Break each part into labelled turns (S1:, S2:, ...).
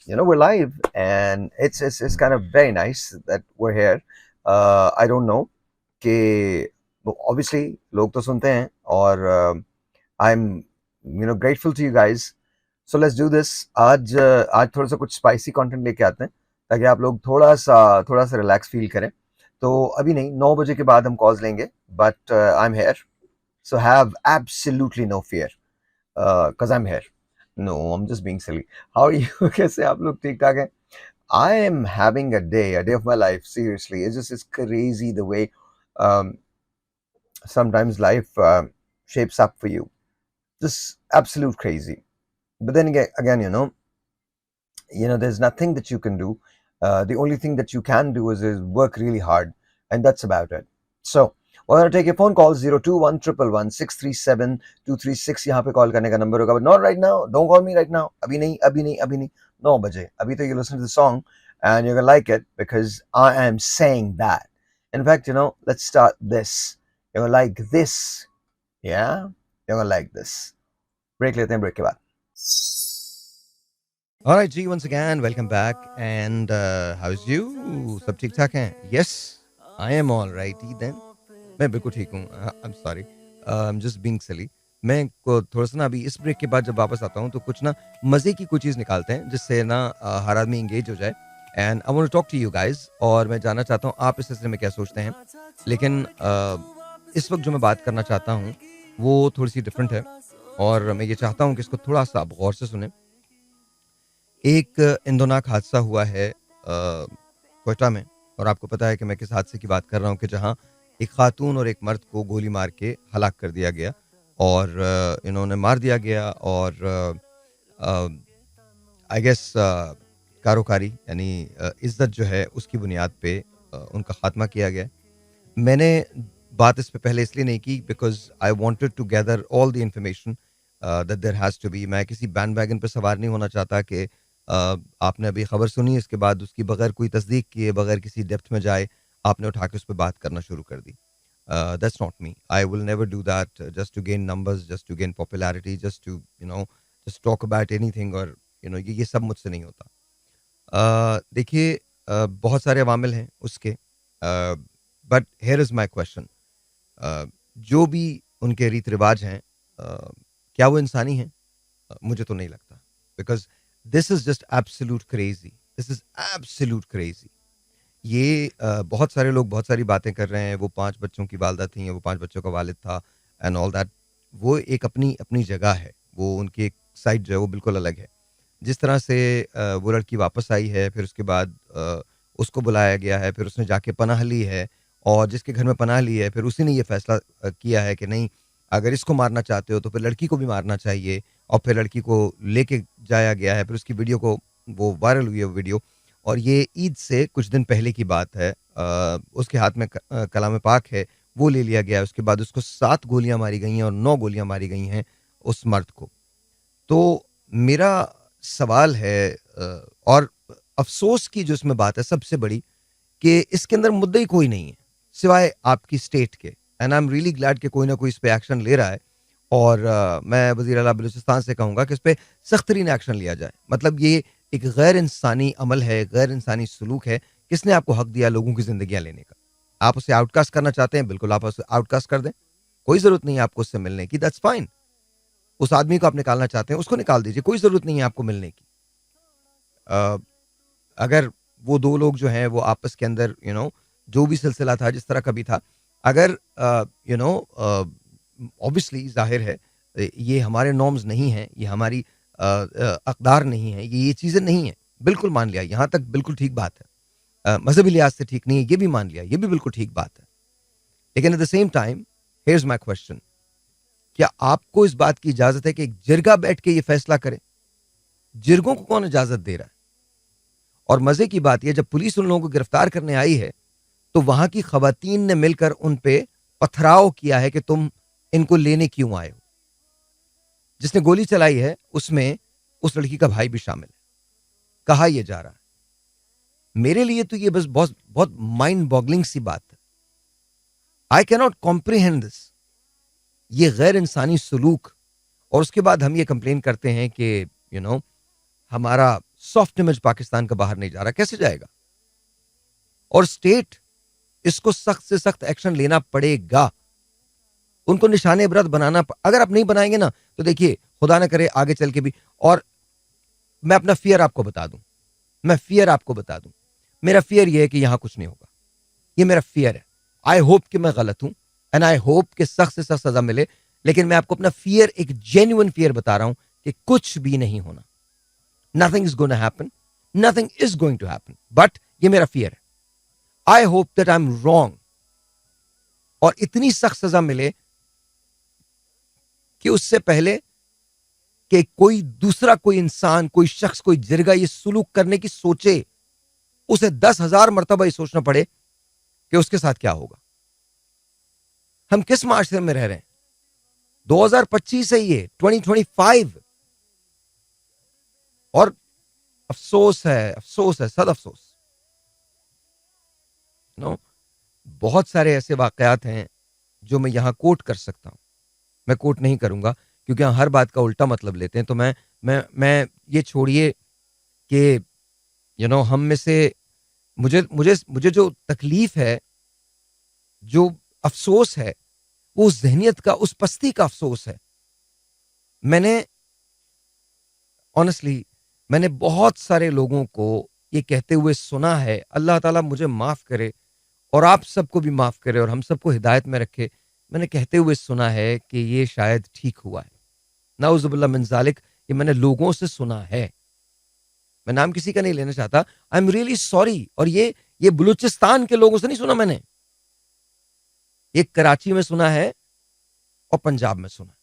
S1: we're live, and it's kind of very nice that we're here. I don't know कि obviously लोग तो सुनते हैं और I'm grateful to you guys. So let's do this. आज थोड़ा सा कुछ spicy content लेके आते हैं ताकि आप लोग थोड़ा सा relax feel करें. तो अभी नहीं, 9 बजे के बाद हम calls लेंगे, but I'm here, so have absolutely no fear, because I'm here. No, I'm just being silly. How are you? कैसे आप लोग ठीक ठाक हैं? I am having a day of my life. Seriously, it's crazy the way um, sometimes life shapes up for you. Just absolute crazy. But then again, there's nothing that you can do. The only thing that you can do is work really hard, and that's about it. So we're gonna take your phone call 02111637236. यहाँ पे call करने का number होगा, but not right now. Don't call me right now. अभी नहीं, अभी नहीं, अभी नहीं. 9 बजे. अभी तो you listen to the song and you're gonna like it because I am saying that. In fact, let's start this. You're gonna like this. Yeah, you're gonna like this. Break लेते हैं, break के बाद.
S2: All right, G, once again, welcome back. And how's you? सब ठीक ठाक हैं? Yes, I am all righty then. मैं बिल्कुल ठीक हूँ. I'm sorry. I'm just being silly. मैं को थोड़ा सा ना अभी इस ब्रेक के बाद जब वापस आता हूँ तो कुछ ना मजे की कुछ चीज़ निकालते हैं जिससे ना हर आदमी इंगेज हो जाए. And I want to talk to you guys. और मैं जानना चाहता हूँ आप इस सिलसिले में क्या सोचते हैं. लेकिन इस वक्त जो मैं बात करना चाहता हूँ वो थोड़ी सी डिफरेंट है और मैं ये चाहता हूँ कि इसको थोड़ा सा आप गौर से सुने. एक इंदोनाक हादसा हुआ है कोयटा में. और आपको पता है कि मैं किस हादसे की बात कर रहा हूँ कि जहाँ एक खातून और एक मर्द को गोली मार के हलाक कर दिया गया और इन्होंने मार दिया गया और आई गेस कारोकारी यानी इज्जत जो है उसकी बुनियाद पे उनका खात्मा किया गया. मैंने बात इस पे पहले इसलिए नहीं की because I wanted to gather all the information that there has to be. मैं किसी बैंड वैगन पर सवार नहीं होना चाहता कि आपने अभी खबर सुनी इसके बाद उसकी बगैर कोई तस्दीक किए बगैर किसी डेप्थ में जाए आपने उठा के उस पर बात करना शुरू कर दी. That's not me. I will never do that just to gain numbers, just to gain popularity, just to just talk about anything. और ये सब मुझसे नहीं होता. देखिए बहुत सारे अवामिल हैं उसके. But here is my question. जो भी उनके रीत रिवाज हैं क्या वो इंसानी हैं? मुझे तो नहीं लगता. Because this is just absolute crazy. This is absolute crazy. ये बहुत सारे लोग बहुत सारी बातें कर रहे हैं. वो 5 बच्चों की वालदा थी, वो 5 बच्चों का वालिद था एंड ऑल दैट. वो एक अपनी अपनी जगह है. वो उनकी एक साइड जो है वो बिल्कुल अलग है. जिस तरह से वो लड़की वापस आई है फिर उसके बाद उसको बुलाया गया है फिर उसने जाके पनाह ली है और जिसके घर में पनाह ली है फिर उसी ने ये फैसला किया है कि नहीं अगर इसको मारना चाहते हो तो फिर लड़की को भी मारना चाहिए. और फिर लड़की को लेके जाया गया है. फिर उसकी वीडियो को वो वायरल हुई है वो वीडियो. और ये ईद से कुछ दिन पहले की बात है. उसके हाथ में कलाम पाक है वो ले लिया गया है. उसके बाद उसको 7 गोलियां मारी गई हैं और 9 गोलियां मारी गई हैं उस मर्द को. तो मेरा सवाल है और अफसोस की जो इसमें बात है सबसे बड़ी कि इसके अंदर मुद्दा ही कोई नहीं है सिवाय आपकी स्टेट के. And I am really glad कि कोई ना कोई इस पे एक्शन ले रहा है. और मैं वज़ीर आला बलूचिस्तान से कहूँगा कि इस पे सख्त तरीन एक्शन लिया जाए. मतलब ये एक गैर इंसानी अमल है, गैर इंसानी सलूक है. किसने आपको हक दिया लोगों की जिंदगियां लेने का? आप उसे आउटकास्ट करना चाहते हैं, बिल्कुल आप उसे आउटकास्ट कर दें. कोई जरूरत नहीं है आपको उससे मिलने की. That's fine. उस आदमी को आप निकालना चाहते हैं उसको निकाल दीजिए. कोई जरूरत नहीं है आपको मिलने की. अगर वो दो लोग जो हैं वो आपस के अंदर जो भी सिलसिला था जिस तरह का भी था अगर ऑब्वियसली जाहिर है ये हमारे नॉर्म्स नहीं हैं, ये हमारी अकदार नहीं है, ये चीज़ें नहीं हैं. बिल्कुल मान लिया, यहाँ तक बिल्कुल ठीक बात है. मजहबी लिहाज से ठीक नहीं है ये भी मान लिया, ये भी बिल्कुल ठीक बात है. लेकिन at the same time here's my question. क्या आपको इस बात की इजाजत है कि एक जिरगा बैठ के ये फैसला करे? जिरगों को कौन इजाजत दे रहा है? और मजे की बात यह जब पुलिस उन लोगों को गिरफ्तार करने आई है तो वहां की खवातीन ने मिलकर उन पे पथराव किया है कि तुम इनको लेने क्यों आए हो. जिसने गोली चलाई है उसमें उस लड़की का भाई भी शामिल है. कहा यह जा रहा है. मेरे लिए तो ये बस बहुत बहुत माइंड बॉगलिंग सी बात है. I cannot comprehend this. ये गैर इंसानी सलूक. और उसके बाद हम ये कंप्लेन करते हैं कि हमारा सॉफ्ट इमेज पाकिस्तान का बाहर नहीं जा रहा, कैसे जाएगा? और स्टेट इसको सख्त से सख्त एक्शन लेना पड़ेगा, उनको निशाने इबरत बनाना। अगर आप नहीं बनाएंगे ना तो देखिए, खुदा ना करे आगे चल के भी। और मैं अपना फियर आपको बता दूं, मेरा फियर यह है कि यहां कुछ नहीं होगा, ये मेरा फियर है। आई होप कि मैं गलत हूं, एंड आई होप कि सख्त से सख्त सजा मिले, लेकिन मैं आपको अपना फियर, एक जेन्युइन फियर बता रहा हूं कि कुछ भी नहीं होना। Nothing is going to happen, nothing is going to happen, but ये मेरा फियर है। I hope that I am wrong, और इतनी सख्त सजा मिले कि उससे पहले कि कोई दूसरा, कोई इंसान, कोई शख्स, कोई जिरगा ये सुलूक करने की सोचे, उसे 10,000 मरतबा ये सोचना पड़े कि उसके साथ क्या होगा। हम किस माशरे में रह रहे हैं? 2025 है ये, 2025। और अफसोस है, सद अफसोस। नो, बहुत सारे ऐसे वाकयात हैं जो मैं यहां कोट कर सकता हूं, मैं कोट नहीं करूंगा क्योंकि हर बात का उल्टा मतलब लेते हैं। तो मैं ये छोड़िए कि हम में से, मुझे मुझे मुझे जो तकलीफ है, जो अफसोस है, वो उस जहनियत का, उस पस्ती का अफसोस है। मैंने ऑनेस्टली, मैंने बहुत सारे लोगों को ये कहते हुए सुना है, अल्लाह ताला मुझे माफ करे और आप सबको भी माफ करे और हम सबको हिदायत में रखे। मैंने कहते हुए सुना है कि ये शायद ठीक हुआ है, नाउजुबिल्लाह मिन ज़ालिक, ये मैंने लोगों से सुना है। मैं नाम किसी का नहीं लेना चाहता, आई एम रियली सॉरी। और ये बलूचिस्तान के लोगों से नहीं सुना मैंने, ये कराची में सुना है और पंजाब में सुना।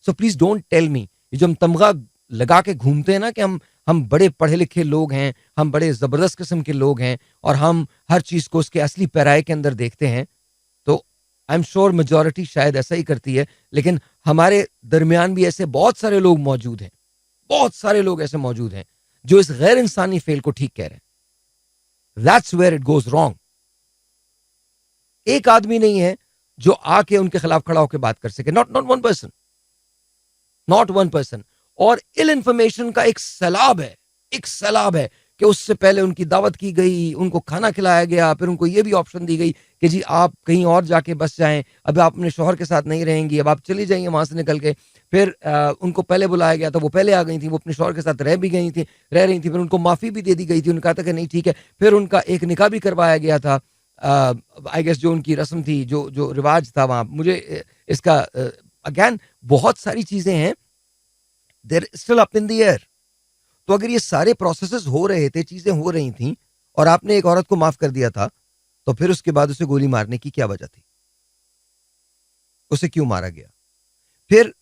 S2: So please don't tell me, ये जो हम तमगा लगा के घूमते हैं ना कि हम बड़े पढ़े लिखे लोग हैं, हम बड़े जबरदस्त किस्म के लोग हैं और हम हर चीज को उसके असली पैराए के अंदर देखते हैं, तो आई एम श्योर मेजोरिटी शायद ऐसा ही करती है। लेकिन हमारे दरमियान भी ऐसे बहुत सारे लोग मौजूद हैं, बहुत सारे लोग ऐसे मौजूद हैं जो इस गैर इंसानी फेल को ठीक कह रहे हैं। That's where it goes wrong. एक आदमी नहीं है जो आके उनके खिलाफ खड़ा होकर बात कर सके, not one person, not one person. और इल इंफॉर्मेशन का एक सैलाब है, कि उससे पहले उनकी दावत की गई, उनको खाना खिलाया गया, फिर उनको यह भी ऑप्शन दी गई कि जी आप कहीं और जाके बस जाएं, अब आप अपने शौहर के साथ नहीं रहेंगी, अब आप चली जाएंगे वहां से निकल के। फिर उनको पहले बुलाया गया था, वो पहले आ गई थी, वो अपने शौहर के साथ रह रही थी, फिर उनको माफी भी दे दी गई थी, उन्होंने कहा था कि नहीं ठीक है। फिर उनका एक निकाह भी करवाया गया था, आई गेस जो उनकी रस्म थी, जो रिवाज था वहां। मुझे इसका अगेन बहुत सारी चीजें हैं, they're still up in the air. तो अगर ये सारे प्रोसेसेस हो रहे थे, चीजें हो रही थी, और आपने एक औरत को माफ कर दिया था, तो फिर उसके बाद उसे गोली मारने की क्या वजह थी? उसे क्यों मारा गया? फिर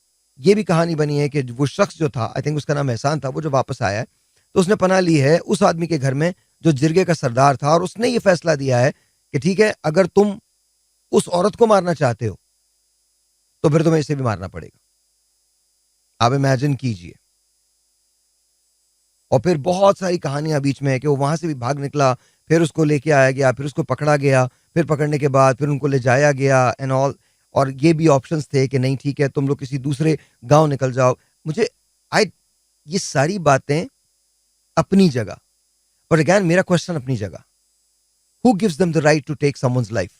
S2: ये भी कहानी बनी है कि वो शख्स जो था, आई थिंक उसका नाम एहसान था, वो जो वापस आया है तो उसने पनाह ली है उस आदमी के घर में जो जिरगे का सरदार था, और उसने ये फैसला दिया है कि ठीक है, अगर तुम उस औरत को मारना चाहते हो तो फिर तुम्हें इसे भी मारना पड़ेगा। आप इमेजिन कीजिए। और फिर बहुत सारी कहानियां बीच में है कि वो वहां से भी भाग निकला, फिर उसको लेके आया गया, फिर उसको पकड़ा गया, फिर पकड़ने के बाद फिर उनको ले जाया गया एंड ऑल। और ये भी ऑप्शंस थे कि नहीं ठीक है, तुम लोग किसी दूसरे गांव निकल जाओ। मुझे आई ये सारी बातें अपनी जगह, पर अगेन मेरा क्वेश्चन अपनी जगह, who gives them the right to take someone's life?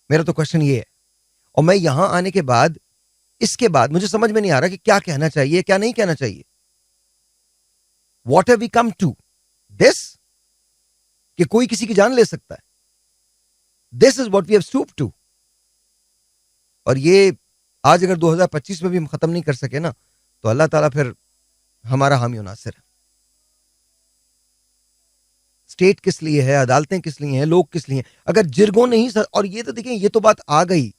S2: मेरा तो क्वेश्चन ये है। और मैं यहां आने के बाद, इसके बाद मुझे समझ में नहीं आ रहा कि क्या कहना चाहिए, क्या नहीं कहना चाहिए। What have we come to? This? कि कोई किसी की जान ले सकता है। This is what we have stooped to. और ये आज अगर 2025 में भी हम खत्म नहीं कर सके ना, तो अल्लाह ताला फिर हमारा हामी और नासिर है। स्टेट किस लिए है, अदालतें किस लिए हैं, लोग किस लिए हैं? अगर जिरगों ने ही और ये तो देखें, ये तो बात आ गई।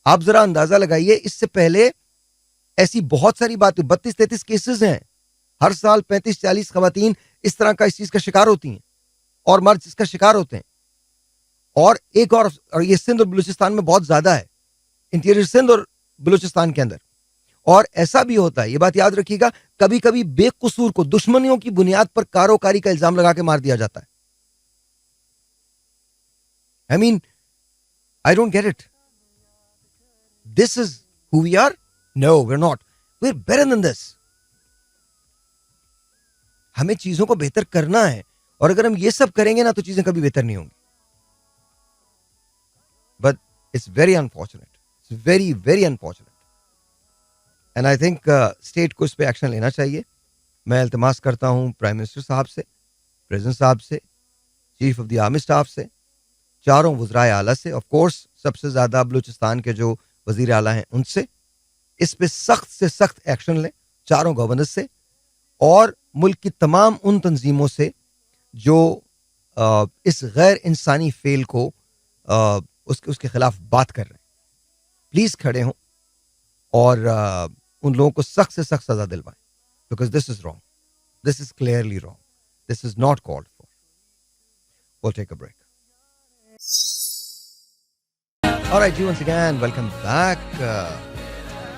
S2: आप जरा अंदाजा लगाइए, इससे पहले ऐसी बहुत सारी बातें, 32-33 केसेस हैं। हर साल 35-40 खवातीन इस तरह का, इस चीज का शिकार होती हैं, और मर्द इसका शिकार होते हैं। और एक और ये सिंध और बलूचिस्तान में बहुत ज्यादा है, इंटीरियर सिंध और बलूचिस्तान के अंदर। और ऐसा भी होता है, ये बात याद रखिएगा, कभी कभी बेकसूर को दुश्मनियों की बुनियाद पर कारोकारी का इल्जाम लगा के मार दिया जाता है। I mean, I don't get it. This is who we are? No, we are not, we are better than this. हमें चीजों को बेहतर करना है, और अगर हम ये सब करेंगे ना तो चीजें कभी बेहतर नहीं होंगी. But it's very unfortunate, it's very very unfortunate. And I think state को इस पे एक्शन लेना चाहिए. मैं इल्तिमास करता हूँ प्राइम मिनिस्टर साहब से, प्रेसिडेंट साहब से, chief of the army staff से, चारों वज़राए आला से, ऑफ कोर्स सबसे ज्यादा बलूचिस्तान के जो वजीर आला हैं उनसे, इस पे सख्त से सख्त एक्शन लें, चारों गवर्नर से, और मुल्क की तमाम उन तंजीमों से जो इस गैर इंसानी फेल को उसके खिलाफ बात कर रहे हैं. प्लीज खड़े हों और उन लोगों को सख्त से सख्त सजा दिलवाएं, because this is wrong, this is clearly wrong, this is not called for. We'll take a break. All right, once again, welcome back.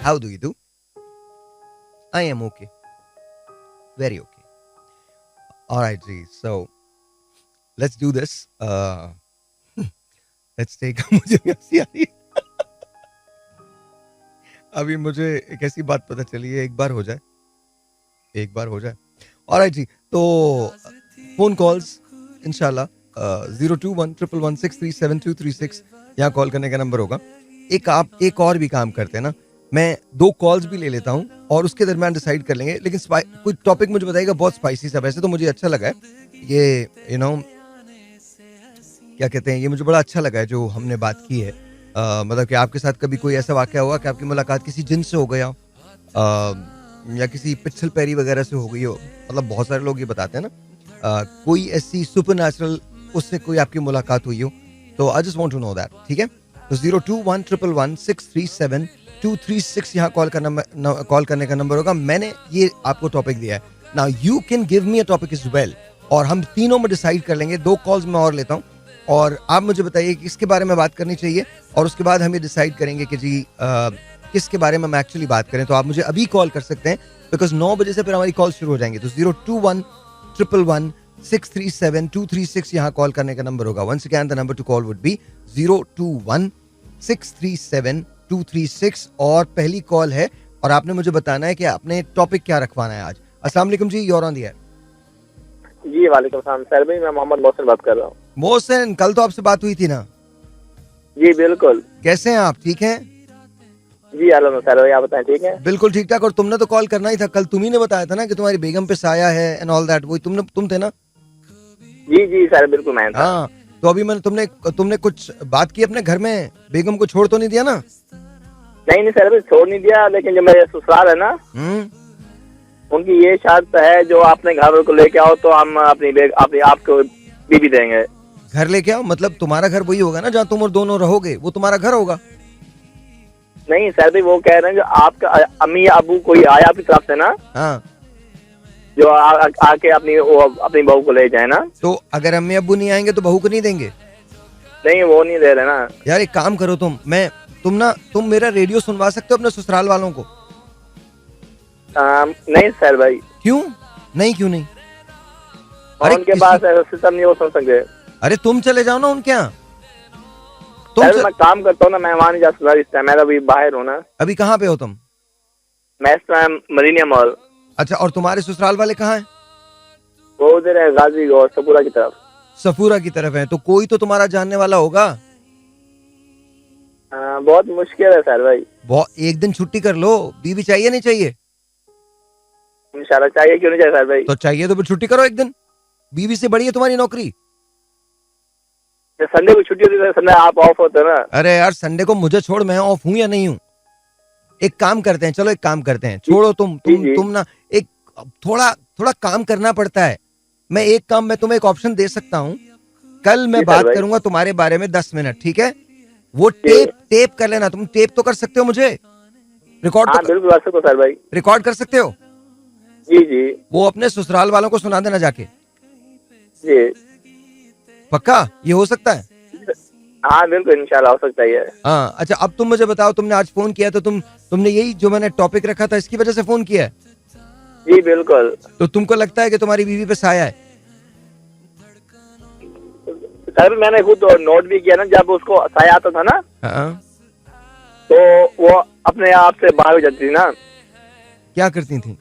S2: How do you do? I am okay. Very okay. All right, G. So, let's do this. Let's take... मुझे हंसी आ रही है. अभी मुझे एक ऐसी बात पता चली है, एक बार हो जाए. All right, जी. तो फोन कॉल्स इंशाल्लाह 02111637236 यहाँ कॉल करने का नंबर होगा. एक और भी काम करते हैं ना, मैं 2 कॉल्स भी ले लेता हूँ और उसके दरमियान डिसाइड कर लेंगे. लेकिन कोई टॉपिक मुझे बताइएगा बहुत स्पाइसी सा. वैसे तो मुझे अच्छा लगा है ये, क्या कहते हैं, ये मुझे बड़ा अच्छा लगा है जो हमने बात की है. मतलब कि आपके साथ कभी कोई ऐसा वाकया हुआ कि आपकी मुलाकात किसी जिन से हो गया या किसी पिछल पैरी वगैरह से हो गई हो. मतलब बहुत सारे लोग ये बताते हैं ना, कोई ऐसी सुपरनैचुरल उससे कोई आपकी मुलाकात हुई हो. तो I just want to know that. ठीक है, तो 02111637236 यहाँ कॉल करने का नंबर होगा. मैंने ये आपको टॉपिक दिया है. Now you can give me a topic is well, और हम तीनों में डिसाइड कर लेंगे. 2 कॉल्स मैं और लेता हूँ और आप मुझे बताइए कि किसके बारे में बात करनी चाहिए, और उसके बाद हम ये डिसाइड करेंगे कि जी किसके बारे में हम एक्चुअली बात करें. तो आप मुझे अभी कॉल कर सकते हैं, बिकॉज 9 बजे से फिर हमारी कॉल शुरू हो जाएंगे. तो 02111637236 यहाँ कॉल करने का नंबर होगा. Once again the number to call would be 021637236. और पहली कॉल है और आपने मुझे बताना है कि आपने टॉपिक क्या रखवाना है आज. अस्सलाम वालेकुम जी, you're on the air.
S3: जी वालेकुम सलाम सर भाई, मैं मोहम्मद मोहसिन बात कर रहा हूँ.
S2: मोहसिन, कल तो आपसे बात हुई थी ना?
S3: जी बिल्कुल.
S2: कैसे हैं आप, ठीक हैं?
S3: जी अल्लाह सर भाई, आप बताएं ठीक है?
S2: बिल्कुल ठीक ठाक. और तुमने तो कॉल करना ही था, कल तुम ही ने बताया था ना कि तुम्हारी बेगम पे साया है एंड ऑल दैट. वही तुम थे ना?
S3: जी सर बिल्कुल मैं था.
S2: हाँ, तो अभी मैंने तुमने कुछ बात की अपने घर में, बेगम को छोड़ तो नहीं दिया ना?
S3: नहीं सर भाई, छोड़ नहीं दिया, लेकिन जो मेरे ससुराल है ना, उनकी ये शर्त है, जो आपने घर को लेके आओ तो हम अपनी आपको बीबी देंगे.
S2: घर लेके आओ मतलब तुम्हारा घर वही होगा ना जहाँ तुम और दोनों रहोगे, वो तुम्हारा घर होगा?
S3: नहीं सर भाई, वो कह रहे हैं जो आपका अम्मी या अबू कोई आया आपकी तरफ से ना,
S2: हाँ,
S3: जो आके अपनी बहू को ले जाए ना.
S2: तो अगर अम्मी अब्बू नहीं आएंगे तो बहू को नहीं देंगे?
S3: नहीं, वो नहीं दे रहे ना
S2: यार. एक काम करो, तुम मेरा रेडियो सुनवा सकते हो अपने ससुराल वालों को?
S3: नहीं सर भाई.
S2: क्यों नहीं?
S3: और उनके पास ऐसा सिस्टम नहीं, वो सुन सकते.
S2: अरे तुम चले जाओ ना उनके यहाँ.
S3: मैं काम करता हूँ ना, मैं वहाँ नहीं जा सकता इस टाइम, मैं अभी बाहर हूँ ना.
S2: अभी कहाँ पे हो तुम?
S3: मैं इस टाइम मरीनिया मॉल.
S2: अच्छा, और तुम्हारे ससुराल वाले कहाँ हैं?
S3: वो उधर है, गाजी और सपूरा की तरफ.
S2: सफूरा की तरफ है, तो कोई तो तुम्हारा जानने वाला होगा.
S3: बहुत मुश्किल है सर भाई.
S2: एक दिन छुट्टी कर लो. बीवी चाहिए नहीं चाहिए?
S3: इंशाल्लाह चाहिए, क्यों नहीं चाहिए सर भाई.
S2: तो चाहिए तो फिर छुट्टी करो एक दिन. बीवी से बड़ी है तुम्हारी नौकरी.
S3: संडे को छुट्टी होती है, संडे आप ऑफ होते हैं ना.
S2: अरे यार, संडे को मुझे छोड़, मैं ऑफ हूँ या नहीं हूँ? एक काम करते हैं, चलो एक काम करते हैं, छोड़ो तुम ना, एक थोड़ा काम करना पड़ता है. मैं तुम्हें एक ऑप्शन दे सकता हूँ. कल मैं बात करूंगा तुम्हारे बारे में 10 मिनट, ठीक है? वो टेप कर लेना. तुम टेप तो कर सकते हो, मुझे रिकॉर्ड?
S3: बिल्कुल कर सकते हो सर भाई.
S2: रिकॉर्ड कर सकते हो?
S3: जी. वो
S2: अपने ससुराल वालों को सुना देना जाके.
S3: जी
S2: पक्का ये हो सकता है?
S3: हाँ बिल्कुल, इंशाल्लाह हो सकता है.
S2: हाँ. अच्छा, अब तुम मुझे बताओ, तुमने आज फोन किया तो तुमने यही जो मैंने टॉपिक रखा था इसकी वजह से फोन किया है?
S3: जी बिल्कुल.
S2: तो तुमको लगता है कि तुम्हारी बीवी पे साया है?
S3: सर मैंने खुद नोट भी किया ना, जब उसको साया आता था ना,
S2: हाँ,
S3: तो वो अपने आप से बाहर हो जाती थी ना.
S2: क्या करती थी?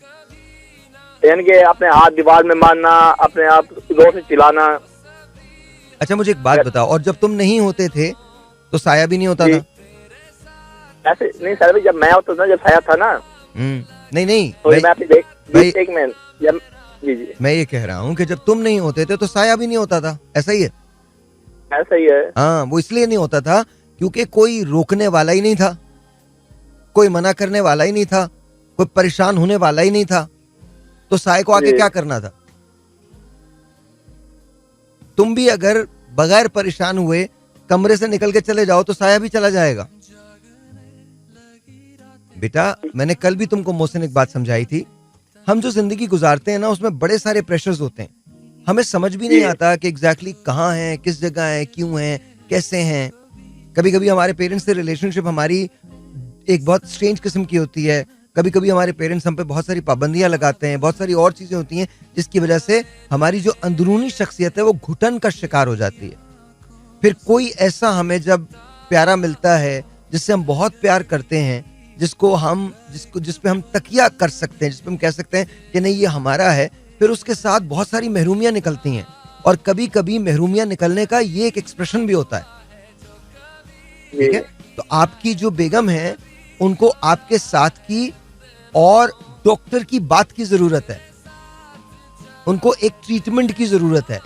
S3: यानी कि अपने हाथ दीवार में मारना, अपने आप जोर से चिल्लाना।
S2: अच्छा मुझे एक बात बताओ, और जब तुम नहीं होते थे तो साया भी नहीं होता
S3: जी।
S2: था?
S3: ऐसे नहीं सर भाई, जब मैं होता था, जब साया था ना,
S2: नहीं
S3: तो मैं अपनी
S2: भाई-
S3: एक मिनट, जब जी जी
S2: मैं ये कह रहा हूँ कि जब तुम नहीं होते थे तो साया भी नहीं होता था, ऐसा ही है?
S3: ऐसा ही है।
S2: हाँ, वो इसलिए नहीं होता था क्योंकि कोई रोकने वाला ही नहीं था, कोई मना करने वाला ही नहीं था, कोई परेशान होने वाला ही नहीं था, तो साये को आके
S3: जी।
S2: क्या करना था? तुम भी अगर बगैर परेशान हुए कमरे से निकल के चले जाओ तो साया भी चला जाएगा। बेटा मैंने कल भी तुमको मोहसिन एक बात समझाई थी, हम जो जिंदगी गुजारते हैं ना उसमें बड़े सारे प्रेशर्स होते हैं, हमें समझ भी नहीं
S3: जी।
S2: आता कि एग्जैक्टली कहाँ हैं, किस जगह हैं, क्यों हैं, कैसे हैं। कभी कभी हमारे पेरेंट्स से रिलेशनशिप हमारी एक बहुत स्ट्रेंज किस्म की होती है, कभी कभी हमारे पेरेंट्स हम पे बहुत सारी पाबंदियां लगाते हैं, बहुत सारी और चीजें होती हैं जिसकी वजह से हमारी जो अंदरूनी शख्सियत है वो घुटन का शिकार हो जाती है। फिर कोई ऐसा हमें जब प्यारा मिलता है जिससे हम बहुत प्यार करते हैं, जिस पे हम तकिया कर सकते हैं, जिस पे हम कह सकते हैं कि नहीं ये हमारा है, फिर उसके साथ बहुत सारी महरूमियां निकलती हैं, और कभी कभी महरूमियां निकलने का ये एक एक्सप्रेशन भी होता है। ठीक है, तो आपकी जो बेगम है उनको आपके साथ की और डॉक्टर की बात की जरूरत है, उनको एक ट्रीटमेंट की जरूरत है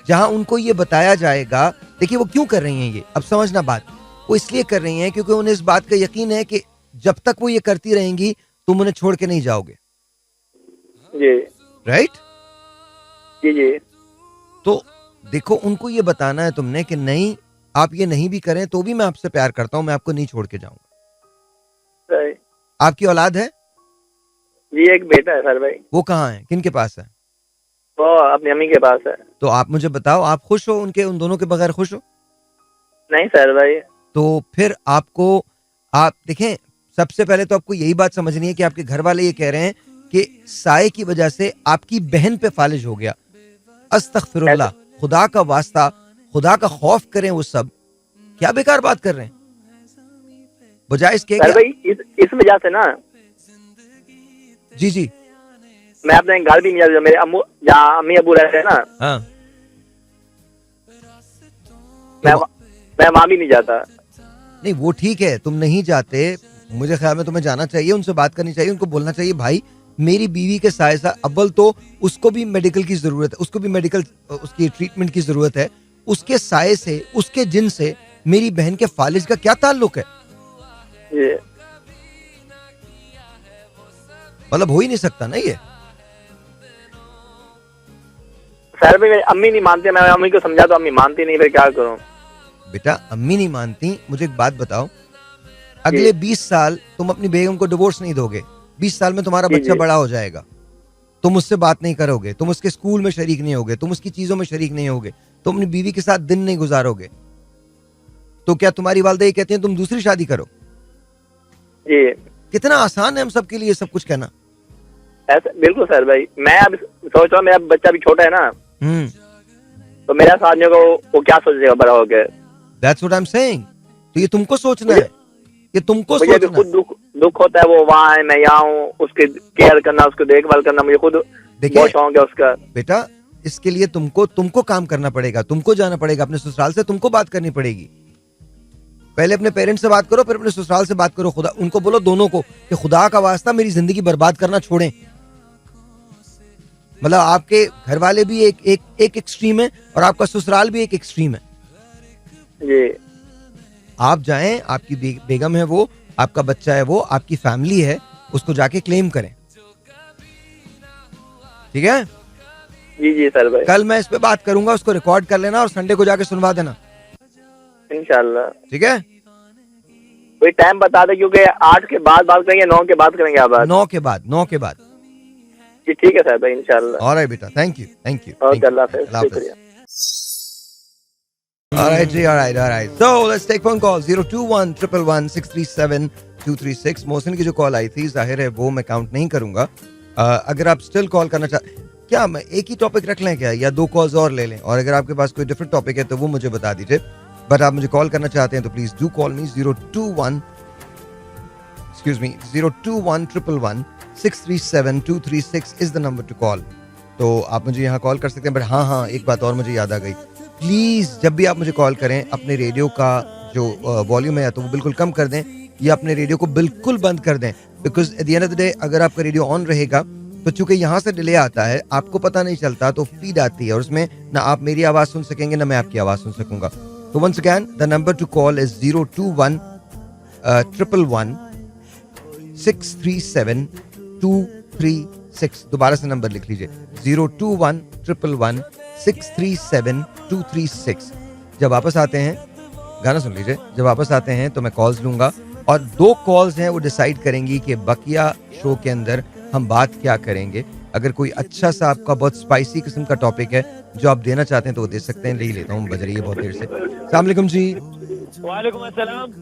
S2: जहां उनको ये बताया जाएगा। देखिए वो क्यों कर रही हैं ये, अब समझना बात, वो इसलिए कर रही हैं क्योंकि उन्हें इस बात का यकीन है कि जब तक वो ये करती रहेंगी तुम उन्हें छोड़ के नहीं जाओगे।
S3: जी
S2: राइट?
S3: जी जी
S2: तो देखो उनको ये बताना है तुमने कि नहीं, आप ये नहीं भी करें तो भी मैं आपसे प्यार करता हूं, मैं आपको नहीं छोड़ के जाऊंगा।
S3: सही।
S2: आपकी औलाद है?
S3: जी एक बेटा है सर भाई।
S2: वो कहाँ है, किन के पास है?
S3: वो अपनी अम्मी के पास है।
S2: तो आप मुझे बताओ, आप खुश हो उन दोनों के बगैर खुश हो?
S3: नहीं सर भाई।
S2: तो फिर आपको, आप देखें, सबसे पहले तो आपको यही बात समझनी है कि आपके घर वाले ये कह रहे हैं कि साये की वजह से आपकी बहन पे फालिज हो गया। अस्तगफिरुल्लाह, खुदा का वास्ता, खुदा का खौफ करें, वो सब क्या बेकार बात कर रहे हैं। बजाय इसके
S3: सर भाई इस वजह से ना,
S2: जी जी,
S3: मैं अपने घर भी नहीं जाता, मेरे अम्मू जहाँ अम्मी अबू रहते हैं ना,
S2: हाँ,
S3: मैं वहाँ भी नहीं जाता।
S2: नहीं वो ठीक है, तुम नहीं जाते, मुझे ख्याल में तुम्हें जाना चाहिए, उनसे बात करनी चाहिए, उनको बोलना चाहिए भाई मेरी बीवी के साथ साथ अव्वल तो उसको भी मेडिकल की जरूरत है, उसको भी मेडिकल उसकी ट्रीटमेंट की जरूरत है, उसके साये से, उसके जिन से मेरी बहन के फालिज का क्या ताल्लुक है?
S3: जी
S2: मतलब हो ही नहीं सकता ना ये।
S3: सर भाई मेरी अम्मी नहीं मानती, मैं अम्मी को समझा तो अम्मी मानती नहीं, फिर क्या करूँ?
S2: बेटा अम्मी नहीं मानती, मुझे एक बात बताओ, अगले 20 साल तुम अपनी बेगम को डिवोर्स नहीं दोगे, 20 साल में तुम्हारा बच्चा बड़ा हो जाएगा, तुम उससे बात नहीं करोगे, तुम उसके स्कूल में शरीक नहीं होगे, तुम उसकी चीजों में शरीक नहीं होगे, तुम अपनी बीवी के साथ दिन नहीं गुजारोगे, तो क्या तुम्हारी वालदा ये कहती हैं तुम दूसरी शादी करो?
S3: जी
S2: कितना आसान है हम सबके लिए सब कुछ कहना।
S3: ऐसा बिल्कुल सर भाई। मैं अब सोच रहा हूँ, मेरा बच्चा भी छोटा है ना, तो मेरा साथ नहीं होगा, वो क्या सोचेगा बड़ा होकर?
S2: That's what I'm saying। तो ये तुमको सोचना है, ये तुमको
S3: मुझे भी
S2: सोचना
S3: खुद दुख होता है, वो वहाँ है मैं यहाँ हूँ, उसकी केयर करना, उसको देखभाल करना, मुझे खुद बहुत शौक है उसका।
S2: बेटा इसके लिए तुमको काम करना पड़ेगा, तुमको जाना पड़ेगा अपने ससुराल से, तुमको बात करनी पड़ेगी। पहले अपने पेरेंट्स से बात करो, फिर अपने ससुराल से बात करो, खुदा उनको बोलो दोनों को कि खुदा का वास्ता मेरी जिंदगी बर्बाद करना छोड़ें। मतलब आपके घर वाले भी एक एक्सट्रीम है और आपका ससुराल भी एक एक्सट्रीम है।
S3: जी
S2: आप जाएं, आपकी बेगम है वो, आपका बच्चा है वो, आपकी फैमिली है, उसको जाके क्लेम करें, ठीक है?
S3: जी जी सर भाई।
S2: कल मैं इस पे बात करूंगा, उसको रिकॉर्ड कर लेना और संडे को जाके सुनवा देना,
S3: इंशाल्लाह।
S2: ठीक है?
S3: कोई टाइम बता दे, क्योंकि 8 के बाद बात करेंगे, 9 के बाद करेंगे? आप
S2: 9 के बाद।
S3: जी ठीक है सर भाई, इंशाल्लाह।
S2: ऑलराइट बेटा, थैंक यू।
S3: ओके, अल्लाह हाफिज़, शुक्रिया।
S2: Alright, ji, alright. So let's take phone call 021-111-637-236। Mohsin की जो कॉल आई थी, जाहिर है वो मैं काउंट नहीं करूंगा। अगर आप स्टिल कॉल करना क्या मैं एक ही टॉपिक रख लें क्या, या 2 कॉल्स और ले लें? और अगर आपके पास कोई डिफरेंट टॉपिक है तो वो मुझे बता दीजिए, बट आप मुझे कॉल करना चाहते हैं तो please do call me excuse me, 02111163723 is the number to call. तो आप मुझे यहाँ कॉल कर सकते हैं. बट हाँ, एक बात और मुझे याद आ गई. प्लीज़ जब भी आप मुझे कॉल करें, अपने रेडियो का जो वॉल्यूम है तो वो बिल्कुल कम कर दें, या अपने रेडियो को बिल्कुल बंद कर दें. Because at the end of the day अगर आपका रेडियो ऑन रहेगा तो चूंकि यहाँ से डिले आता है, आपको पता नहीं चलता, तो फीड आती है और उसमें ना आप मेरी आवाज़ सुन सकेंगे ना मैं आपकी आवाज़ सुन सकूंगा. तो once again the number to call is 02111163723 दोबारा से नंबर लिख लीजिए, 02111163723. जब वापस आते हैं, गाना सुन लीजिए, जब वापस आते हैं तो मैं कॉल्स लूंगा और 2 कॉल्स हैं वो डिसाइड करेंगी कि बकिया शो के अंदर हम बात क्या करेंगे. अगर कोई अच्छा सा आपका बहुत स्पाइसी किस्म का टॉपिक है जो आप देना चाहते हैं तो वो दे सकते हैं. ले ही लेता हूँ, बज रही है बहुत देर से. अस्सलाम वालेकुम जी.
S4: वालेकुम अस्सलाम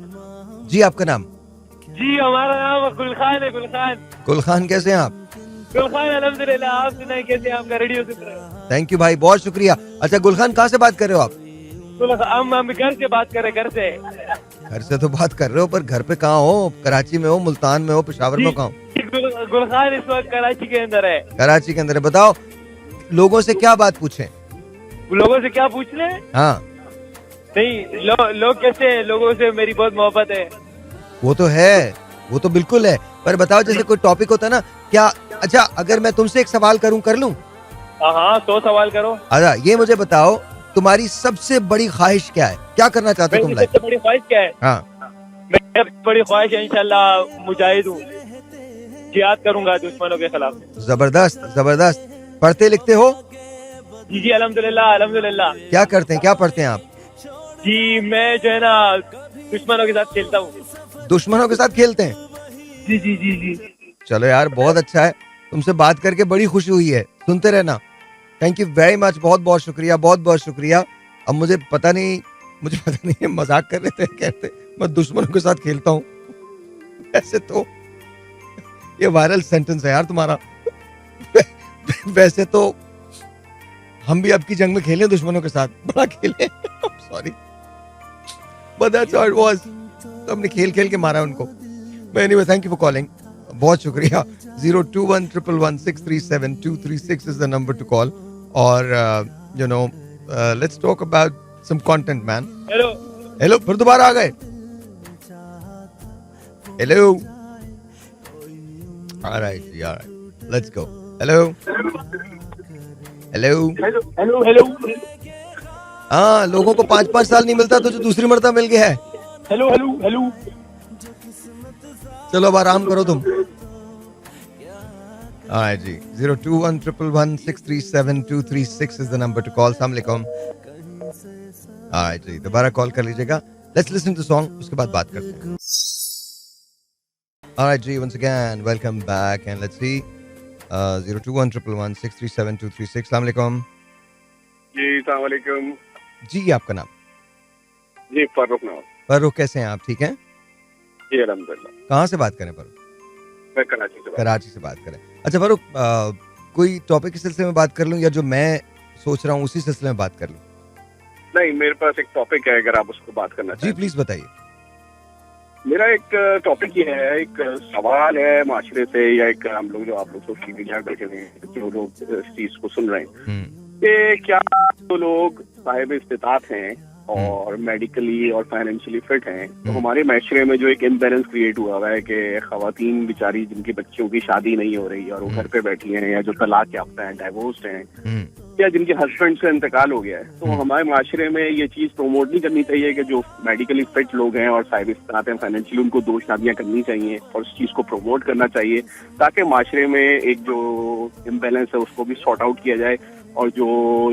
S2: जी, आपका नाम?
S4: जी, हमारा नाम गुलखान है.
S2: गुलखान, कैसे हैं आप?
S4: गुलखान अल्हम्दुलिल्लाह. आप सुनाए कैसे? आपका रेडियो सुन रहे हैं.
S2: थैंक यू भाई, बहुत शुक्रिया. अच्छा गुलखान, कहाँ से बात कर रहे हो आप?
S4: हम घर से बात कर रहे, घर से.
S2: घर से तो बात कर रहे हो, पर घर पे कहाँ हो? कराची में हो, मुल्तान में हो, पेशावर में हो, कहाँ हो?
S4: गुलखान इस वक्त कराची के अंदर है.
S2: कराची के अंदर है. बताओ, लोगों से क्या बात पूछें?
S4: लोगों से क्या पूछ रहे हैं?
S2: हाँ
S4: नहीं, लोग कैसे हैं? लोगों से मेरी बहुत मोहब्बत है.
S2: वो तो है, वो तो बिल्कुल है. पर बताओ, जैसे कोई टॉपिक होता है ना, क्या, अच्छा अगर मैं तुमसे एक सवाल करूं, कर लूं?
S4: हाँ, तो सवाल करो.
S2: अच्छा, ये मुझे बताओ, तुम्हारी सबसे बड़ी ख्वाहिश क्या है? क्या करना चाहते हो तुम लाइफ?
S4: सबसे बड़ी ख्वाहिश क्या है?
S2: हाँ,
S4: मेरी बड़ी ख्वाहिश है इंशाल्लाह मुजाहिद हूँ, जिहाद करूंगा दुश्मनों के खिलाफ.
S2: जबरदस्त जबरदस्त. पढ़ते लिखते हो?
S4: जी अल्हम्दुलिल्लाह अल्हम्दुलिल्लाह.
S2: क्या करते हैं, क्या पढ़ते हैं आप?
S4: जी, मैं जो है ना दुश्मनों के साथ खेलता हूँ.
S2: दुश्मनों के साथ खेलते हैं?
S4: जी जी जी जी.
S2: चलो यार, बहुत अच्छा है. तुमसे बात करके बड़ी खुशी हुई है. सुनते रहना. Thank you very much. बहुत बहुत शुक्रिया, बहुत बहुत शुक्रिया. अब मुझे पता नहीं ये मजाक कर रहे थे, कहते मैं दुश्मनों के साथ खेलता हूँ. ऐसे तो ये वायरल सेंटेंस है यार तुम्हारा. वैसे तो हम भी अब की जंग में खेले दुश्मनों के साथ, बड़ा खेले. Sorry, but that's how it was. तो हमने खेल के मारा उनको. Anyway, thank you for calling. बहुत शुक्रिया. 02111637236 is the number to call. और you know, let's talk about some content man. Hello, फिर दोबारा आ गए. Hello, alright, let's go. Hello. हाँ, लोगों को 5-5 साल नहीं मिलता तो जो दूसरी मर्तबा मिल गया है.
S4: हेलो.
S2: चलो अब आराम करो तुम. हाँ जी, 02111163723 is the number to call. अस्सलाम वालेकुम. हाँ जी, दोबारा कॉल कर लीजिएगा. Let's listen to song, उसके बाद बात करते हैं. Alright ji, once again, welcome back and let's see. 02111163723. अस्सलाम वालेकुम.
S5: जी अस्सलाम वालेकुम.
S2: जी, आपका नाम?
S5: जी फारूक नाम.
S2: फारूक, कैसे हैं आप? ठीक हैं?
S5: जी अल्हम्दुलिल्लाह.
S2: कहाँ से बात करें फारूक?
S5: मैं कराची से
S2: बात करें. अच्छा फारूक, कोई टॉपिक के सिलसिले में बात कर लूं या जो मैं सोच रहा हूँ उसी सिलसिले में बात कर लूं?
S5: नहीं, मेरे पास एक टॉपिक है, अगर आप उसको बात करना चाहें.
S2: जी प्लीज बताइए.
S5: मेरा एक टॉपिक ये है, एक सवाल है माशरे से, या एक हम लोग जो आप लोग सोशल मीडिया पर बैठे हुए हैं, जो लोग इस चीज को सुन रहे हैं, कि क्या जो लोग साहिब इस्तिताअत हैं और मेडिकली और फाइनेंशियली फिट हैं, तो हमारे माशरे में जो एक इम्बैलेंस क्रिएट हुआ है कि खवातीन बेचारी जिनकी बच्चों की शादी नहीं हो रही और वो घर पे बैठी हैं, या जो तलाक याफ्ता हैं, डाइवोर्स्ड हैं, या जिनके हस्बैंड से इंतकाल हो गया है, तो हमारे माशरे में ये चीज प्रमोट नहीं करनी चाहिए कि जो मेडिकली फिट लोग हैं और साहिब इस्तिताअत हैं फाइनेंशियली, उनको 2 शादियां करनी चाहिए और उस चीज को प्रमोट करना चाहिए, ताकि माशरे में एक जो इम्बैलेंस है उसको भी सॉर्ट आउट किया जाए, और जो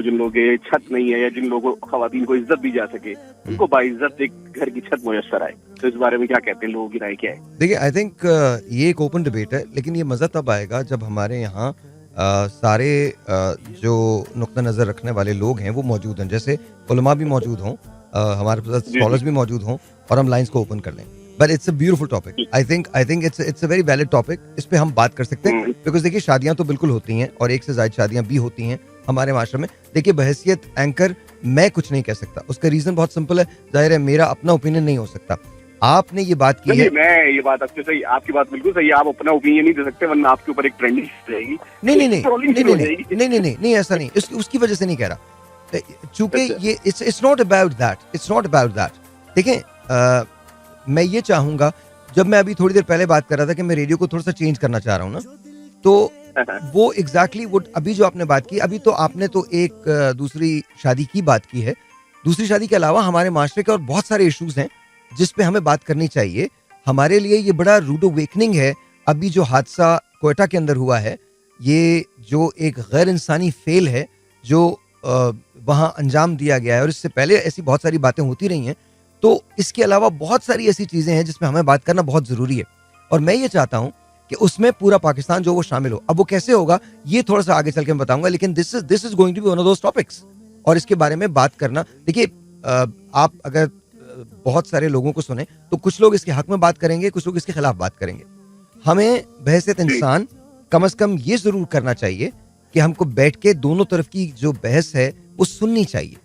S5: जिन लोगों के छत नहीं है या जिन लोगों को खवातीन को इज्जत दी जा सके, उनको बाइज्जत एक घर की छत मुयस्सर आए. तो इस बारे में क्या कहते हैं, लोगों की राय क्या है?
S2: देखिए, आई थिंक ये एक ओपन डिबेट है, लेकिन ये मजा तब आएगा जब हमारे यहाँ सारे जो नुक्ता नजर रखने वाले लोग हैं वो मौजूद हैं. जैसे उलमा भी मौजूद हों, हमारे पास स्कॉलर्स भी मौजूद हों, और हम लाइंस को ओपन कर लें. But it's a beautiful topic. I think it's a very valid topic. इस पे हम बात कर सकते हैं, बिकॉज देखिए, शादियां तो बिल्कुल होती हैं और एक से ज्यादा शादियां भी होती हैं हमारे माशरे में. देखिए, बहैसियत एंकर मैं कुछ नहीं कह सकता. उसका रीजन बहुत सिंपल है. जाहिर है मेरा अपना ओपिनियन नहीं हो सकता. आपने ये बात की है।
S5: नहीं, मैं ये बात आपकी सही, आपकी बात बिल्कुल सही है। आप अपना ओपिनियन नहीं दे सकते वरना आपके ऊपर एक ट्रेंडिंग रहेगी।
S2: नहीं नहीं नहीं
S5: ट्रोलिंग
S2: नहीं
S5: शुरू हो
S2: नहीं
S5: जाएगी।
S2: नहीं नहीं नहीं नहीं ऐसा नहीं, उसकी वजह से नहीं कह रहा, चूंकि
S5: अच्छा।
S2: ये it's not about that, it's not about that. देखें, मैं ये चाहूंगा, जब मैं अभी थोड़ी देर पहले बात कर रहा था कि मैं रेडियो को थोड़ा सा चेंज करना चाह रहा हूँ ना, तो वो एग्जैक्टली वो अभी जो आपने बात की, अभी तो आपने तो एक दूसरी शादी की बात की है। दूसरी शादी के अलावा हमारे माशरे के और बहुत सारे इश्यूज हैं जिस पे हमें बात करनी चाहिए। हमारे लिए ये बड़ा रूड अवेकनिंग है। अभी जो हादसा क्वेटा के अंदर हुआ है, ये जो एक गैर इंसानी फेल है जो वहाँ अंजाम दिया गया है, और इससे पहले ऐसी बहुत सारी बातें होती रही हैं। तो इसके अलावा बहुत सारी ऐसी चीज़ें हैं जिसमें हमें बात करना बहुत ज़रूरी है, और मैं ये चाहता हूँ कि उसमें पूरा पाकिस्तान जो वो शामिल हो। अब वो कैसे होगा ये थोड़ा सा आगे चल के मैं बताऊंगा, लेकिन this is going to be one of those topics, और इसके बारे में बात करना। देखिए, आप अगर बहुत सारे लोगों को सुने तो कुछ लोग इसके हक में बात करेंगे, कुछ लोग इसके खिलाफ बात करेंगे। हमें बहसियत इंसान कम से कम ये जरूर करना चाहिए कि हमको बैठ के दोनों तरफ की जो बहस है वो सुननी चाहिए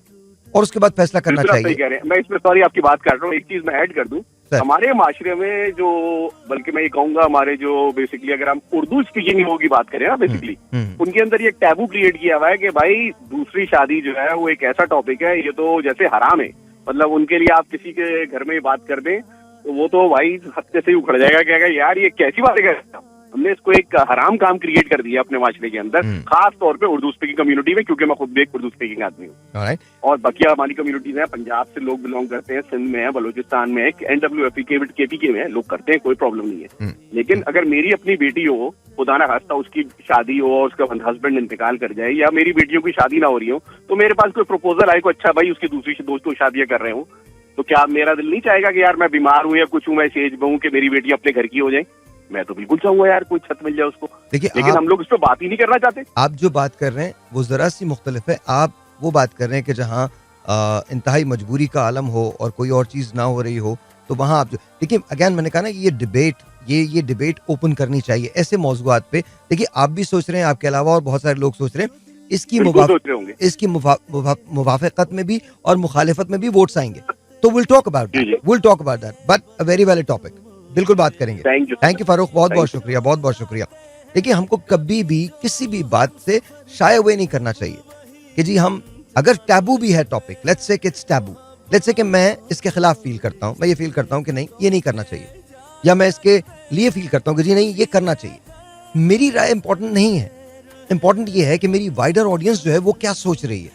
S2: और उसके बाद फैसला करना
S5: बिल्कुल आप सही
S2: चाहिए।
S5: कह रहे हैं। मैं इसमें सॉरी आपकी बात काट रहा हूँ, एक चीज मैं ऐड कर दूं।
S2: सर।
S5: हमारे माशरे में जो, बल्कि मैं ये कहूंगा हमारे जो बेसिकली अगर हम उर्दू स्पीकिंग लोगों की बात करें ना, बेसिकली उनके अंदर ये टैबू क्रिएट किया हुआ है कि भाई दूसरी शादी जो है वो एक ऐसा टॉपिक है, ये तो जैसे हराम है। मतलब उनके लिए आप किसी के घर में बात कर दें तो वो तो भाई हत्ते से ही उखड़ जाएगा, कहेगा यार ये कैसी बात है। हमने इसको एक हराम काम क्रिएट कर दिया अपने माशरे के अंदर, खास तौर पे उर्दू स्पीकिंग कम्युनिटी में, क्योंकि मैं खुद भी एक उर्दू स्पीकिंग आदमी हूँ।
S2: Alright.
S5: और बाकी हमारी कम्युनिटीज हैं, पंजाब से लोग बिलोंग करते हैं, सिंध में है, बलूचिस्तान में है, NWFP KPK में है, लोग करते हैं, कोई प्रॉब्लम नहीं है। लेकिन अगर मेरी अपनी बेटी हो, खुदा ना खास्ता उसकी शादी हो और उसका हस्बैंड इंतकाल कर जाए, या मेरी बेटियों की शादी ना हो रही हो, तो मेरे पास कोई प्रपोजल आए को अच्छा भाई उसकी दूसरी दोस्तों शादियां कर रहे हो, तो क्या मेरा दिल नहीं चाहेगा कि यार मैं बीमार हूँ या कुछ हूँ, मैं इस एज में हूँ कि मेरी बेटी अपने घर की हो जाए? मैं तो बिल्कुल चाहूंगा यार कोई छत मिल जाए उसको।
S2: देखिए,
S5: लेकिन हम लोग इस पर बात ही नहीं करना चाहते।
S2: आप जो बात कर रहे हैं वो जरा सी मुख्तलिफ है। आप वो बात कर रहे हैं कि जहाँ इंतहाई मजबूरी का आलम हो और कोई और चीज़ ना हो रही हो, तो वहाँ आप देखिए, अगेन मैंने कहा ना, ये डिबेट ये डिबेट ओपन करनी चाहिए ऐसे मौजूआत पे। देखिए, आप भी सोच रहे हैं, आपके अलावा और बहुत सारे लोग सोच रहे हैं। इसकी मुवाफकत में भी और मुखालिफत में भी वोट्स आएंगे, तो will talk about that, but a very valid topic, बिल्कुल बात करेंगे। थैंक यू फारूक, बहुत बहुत शुक्रिया, बहुत बहुत शुक्रिया। देखिए, हमको कभी भी किसी भी बात से शाय अवे नहीं करना चाहिए कि जी हम, अगर टैबू भी है topic, let's say it's taboo, let's say कि मैं इसके खिलाफ फील करता हूँ, मैं ये फील करता हूँ कि नहीं ये नहीं करना चाहिए, या मैं इसके लिए फील करता हूँ कि जी नहीं ये करना चाहिए, मेरी राय इंपॉर्टेंट नहीं है। इंपॉर्टेंट ये है कि मेरी वाइडर ऑडियंस जो है वो क्या सोच रही है।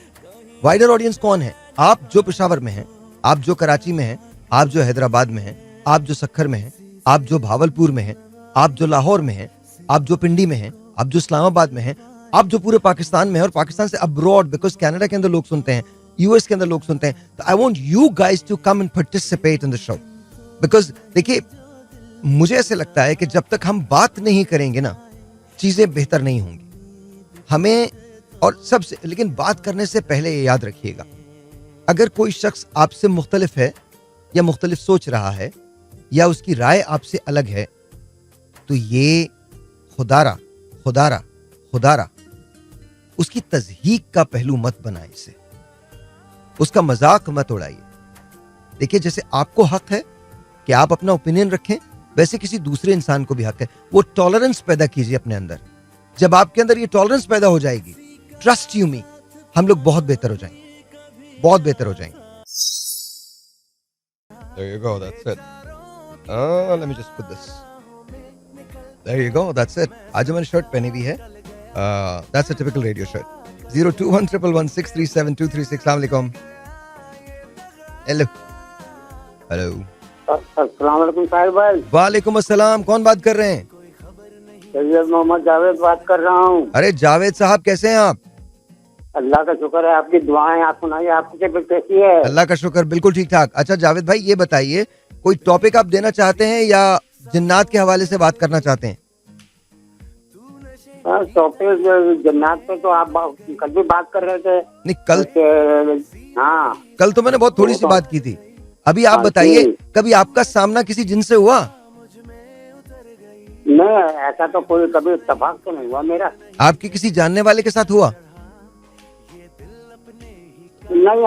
S2: वाइडर ऑडियंस कौन है? आप जो पेशावर में हैं, आप जो कराची में हैं, आप जो हैदराबाद में हैं, आप जो सक्खर में हैं, आप जो भावलपुर में हैं, आप जो लाहौर में हैं, आप जो पिंडी में हैं, आप जो इस्लामाबाद में हैं, आप जो पूरे पाकिस्तान में हैं, और पाकिस्तान से अब्रॉड, बिकॉज कनाडा के अंदर लोग सुनते हैं, यूएस के अंदर लोग सुनते हैं। तो I want you guys to come and participate in the show, because देखिए, मुझे ऐसे लगता है कि जब तक हम बात नहीं करेंगे ना, चीजें बेहतर नहीं होंगी हमें। और सबसे, लेकिन बात करने से पहले ये याद रखिएगा, अगर कोई शख्स आपसे मुख्तलिफ है या मुख्तलिफ सोच रहा है या उसकी राय आपसे अलग है, तो ये खुदारा खुदारा खुदारा उसकी तज़हीक का पहलू मत बनाए, इसे उसका मजाक मत उड़ाइए। देखिए, जैसे आपको हक है कि आप अपना ओपिनियन रखें, वैसे किसी दूसरे इंसान को भी हक है। वो टॉलरेंस पैदा कीजिए अपने अंदर। जब आपके अंदर ये टॉलरेंस पैदा हो जाएगी, ट्रस्ट यू मी, हम लोग बहुत बेहतर हो जाएंगे, बहुत बेहतर हो जाएंगे। There you go, that's it. Let me just put this. There you go, that's it. आज मैंने शर्ट पहनी हुई है, that's a typical radio shirt. 0211116372336. अस्सलाम वालेकुम। Hello hello.
S6: अस्सलाम वालेकुम साहिब भाई।
S2: वालेकुम अस्सलाम, कौन बात कर रहे हैं?
S6: सैयद मोहम्मद जावेद बात कर रहा हूँ।
S2: अरे जावेद साहब, कैसे हैं आप?
S6: अल्लाह का शुक्र है, आपकी दुआएं, आप सुनाइए, आपकी तबीयत कैसी है?
S2: अल्लाह का शुक्र, बिल्कुल ठीक ठाक। अच्छा जावेद भाई, ये बताइए, कोई टॉपिक आप देना चाहते हैं या जिन्नात के हवाले से बात करना चाहते हैं?
S6: टॉपिक जन्नत पे तो आप कल भी बात कर रहे थे।
S2: नहीं, कल
S6: हाँ,
S2: कल तो मैंने बहुत थोड़ी सी बात की थी। अभी आप बताइए, कभी आपका सामना किसी जिन से हुआ?
S6: नहीं, ऐसा तो कोई कभी इत्तेफाक तो नहीं हुआ मेरा।
S2: आपके किसी जानने वाले के साथ हुआ?
S6: नहीं,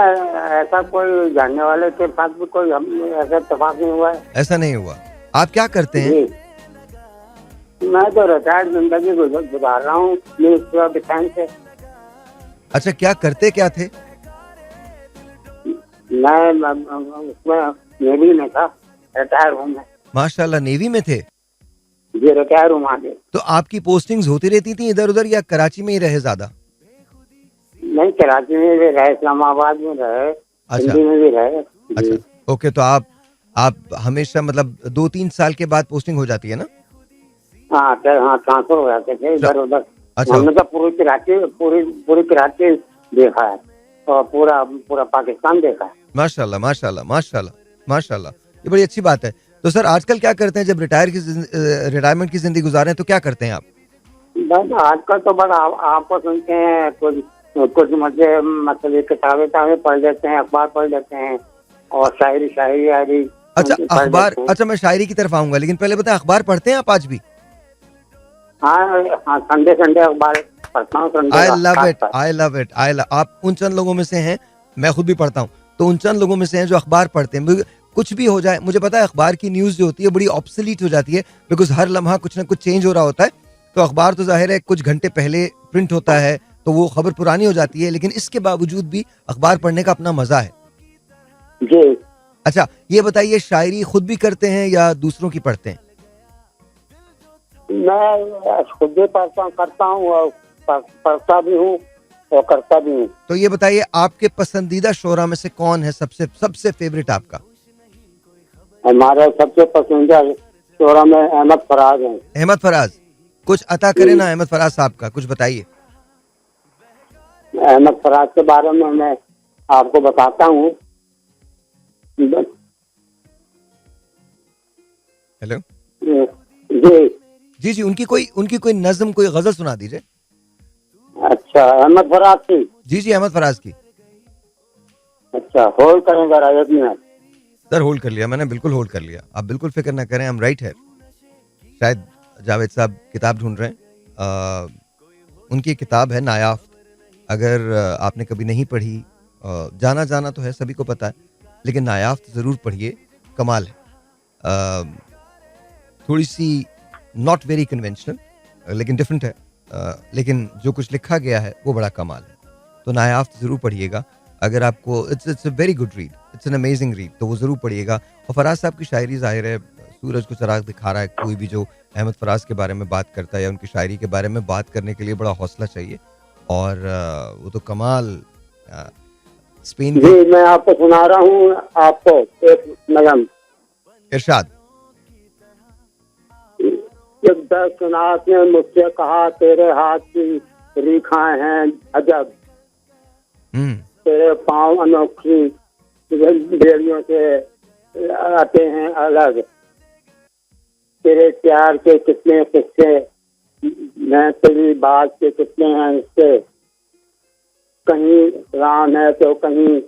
S6: ऐसा कोई जानने वाले के साथ भी कोई हम ऐसा इत्तेफाक नहीं हुआ है
S2: ऐसा नहीं हुआ। आप क्या करते हैं?
S6: जी। मैं तो रिटायर्ड जिंदगी गुजार रहा हूँ मिनिस्ट्री ऑफ डिफेंस से।
S2: अच्छा, क्या करते क्या थे?
S6: मैं उसमें नेवी में था, रिटायर हूँ मैं।
S2: माशाल्लाह, नेवी में थे।
S6: जी, रिटायर हूँ वहाँ से।
S2: तो आपकी पोस्टिंग्स होती रहती थी इधर उधर, या कराची में ही रहे ज्यादा?
S6: नहीं, कराची में भी रहे, इस्लामाबाद में रहे,
S2: अच्छा
S6: दिल्ली में भी रहे। जी।
S2: अच्छा, ओके। तो आप हमेशा मतलब 2-3 साल के बाद पोस्टिंग हो जाती है ना?
S6: हाँ ट्रांसफर हो जाते थे इधर उधर।
S2: अच्छा।
S6: हमने तो पूरी कराची देखा है और पूरा पाकिस्तान देखा है।
S2: माशाल्लाह माशाल्लाह माशाल्लाह माशाल्लाह, ये बड़ी अच्छी बात है। तो सर आजकल क्या करते हैं जब रिटायरमेंट की जिंदगी गुजारे हैं, तो क्या करते हैं आप?
S6: बस आजकल तो बस आपको सुनते हैं, कुछ मतलब किताबें पढ़ लेते हैं, अखबार पढ़ लेते हैं और शायरी
S2: अच्छा,
S6: पढ़
S2: अखबार।
S6: लेते हैं।
S2: अच्छा, मैं शायरी की तरफ आऊंगा, लेकिन पहले बताएं, अखबार पढ़ते हैं आप आज भी?
S6: हाँ, संडे अखबार पढ़ता हूँ।
S2: I love it, I love it, आप उन चंद लोगों में से हैं, मैं खुद भी पढ़ता हूँ, तो उन चंद लोगों में से हैं जो अखबार पढ़ते हैं। कुछ भी हो जाए, मुझे पता है अखबार की न्यूज़ जो होती है बड़ी ऑब्सोलीट हो जाती है, बिकॉज हर लम्हा कुछ ना कुछ चेंज हो रहा होता है। तो अखबार तो जाहिर है कुछ घंटे पहले प्रिंट होता है, तो वो खबर पुरानी हो जाती है, लेकिन इसके बावजूद भी अखबार पढ़ने का अपना मजा है।
S6: जी।
S2: अच्छा, ये बताइए, शायरी खुद भी करते हैं या दूसरों की पढ़ते हैं?
S6: मैं खुद भी करता हूँ और पढ़ता भी हूँ और करता भी हूँ।
S2: तो ये बताइए, आपके पसंदीदा शोरा में से कौन है सबसे फेवरेट आपका?
S6: हमारा सबसे पसंदीदा शोरा में अहमद फराज है।
S2: अहमद फराज, कुछ अता करें ना अहमद फराज साहब का, कुछ बताइए।
S6: अहमद फराज के बारे में मैं आपको बताता हूँ।
S2: हेलो
S6: जी
S2: जी जी, उनकी कोई नज्म, कोई गजल सुना दीजिए।
S6: अच्छा, अहमद फराज की।
S2: जी जी, अहमद फराज की।
S6: अच्छा, होल्ड करेंगे रायत में।
S2: सर होल्ड कर लिया मैंने, बिल्कुल होल्ड कर लिया, आप बिल्कुल फिक्र ना करें, हम राइट है। शायद जावेद साहब किताब ढूंढ रहे हैं, उनकी किताब है नायाफ्त। अगर आपने कभी नहीं पढ़ी, जाना तो है, सभी को पता है, लेकिन नायाफ्त ज़रूर पढ़िए, कमाल है। थोड़ी सी नॉट वेरी कन्वेंशनल, लेकिन डिफरेंट है, लेकिन जो कुछ लिखा गया है वो बड़ा कमाल है। तो नायाफ्त ज़रूर पढ़िएगा अगर आपको, it's a very good read, it's an amazing read, तो वो ज़रूर पढ़िएगा। और फराज साहब की शायरी जाहिर है सूरज को चराग दिखा रहा है। कोई भी जो अहमद फराज के बारे में बात करता है या उनकी शायरी के बारे में बात करने के लिए बड़ा हौसला चाहिए, और वो तो कमाल। स्पेन
S6: जी, मैं आपको सुना रहा हूँ, आपको एक नगम।
S2: इरशाद।
S6: एक दर्शनाथ ने मुझसे कहा, तेरे हाथ की रेखाएं हैं अजब, तेरे पाँव अनोखी बेड़ियों से आते हैं अलग, तेरे प्यार के कितने किस्से, मैं तेरी बात के कितने हैं हिस्से, कहीं राम है तो कहीं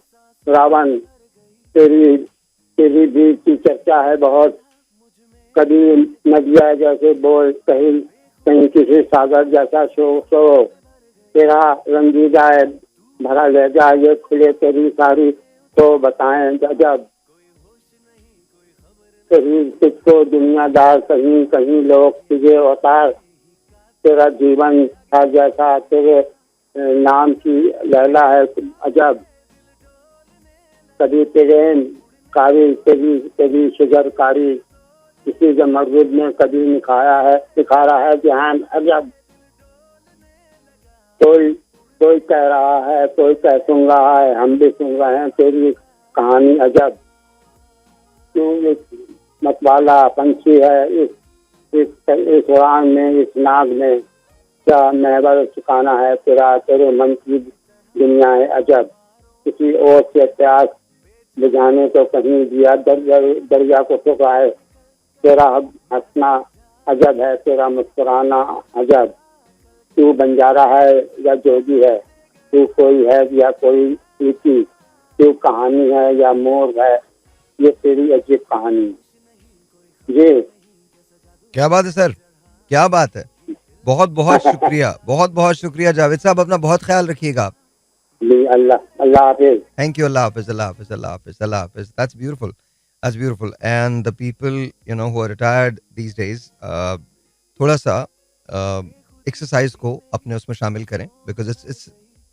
S6: रावण, तेरी भी की चर्चा है बहुत, कभी नदिया जैसे बोल, कहीं किसी सागर जैसा शो, तेरा रंगीला है भरा लहजा, ये खुले तेरी सारी तो बताएं गजब, कहीं तुझको दुनियादार, कहीं लोग तुझे अवतार, तेरा जीवन था जैसा तेरे नाम की लैला है अजब, कभी तेरे कारी तेरी शिजरकारी, किसी जमरूद ने कभी निखारा है जहान अजब, कोई कह रहा है, कोई कह सुन रहा है, हम भी सुन रहे हैं तेरी कहानी अजब, तू एक मतवाला पंछी है इस उड़ान में, इस नाग में, क्या महवर ठिकाना है तेरे मन की दुनिया है अजब, किसी और से प्यास बुझाने तो कहीं दिया दरिया को ठुकराए, तेरा हंसना अजब है, तेरा मुस्कुराना अजब, तू बंजारा है या जोगी है, तू कोई है या कोई रीति, तू कहानी है या मोर है, ये तेरी अजीब कहानी। जी,
S2: क्या बात है सर, क्या बात है, बहुत बहुत शुक्रिया, बहुत बहुत शुक्रिया जावेद साहब, अपना बहुत ख्याल रखिएगा।
S6: जी, अल्लाह अल्लाह हाफिज।
S2: Thank you. Allah Hafiz, Allah Hafiz, Allah Hafiz, Allah Hafiz. That's beautiful. That's beautiful. And the people, who are retired these days, थोड़ा सा एक्सरसाइज को अपने उसमें शामिल करें, बिकॉज इट्स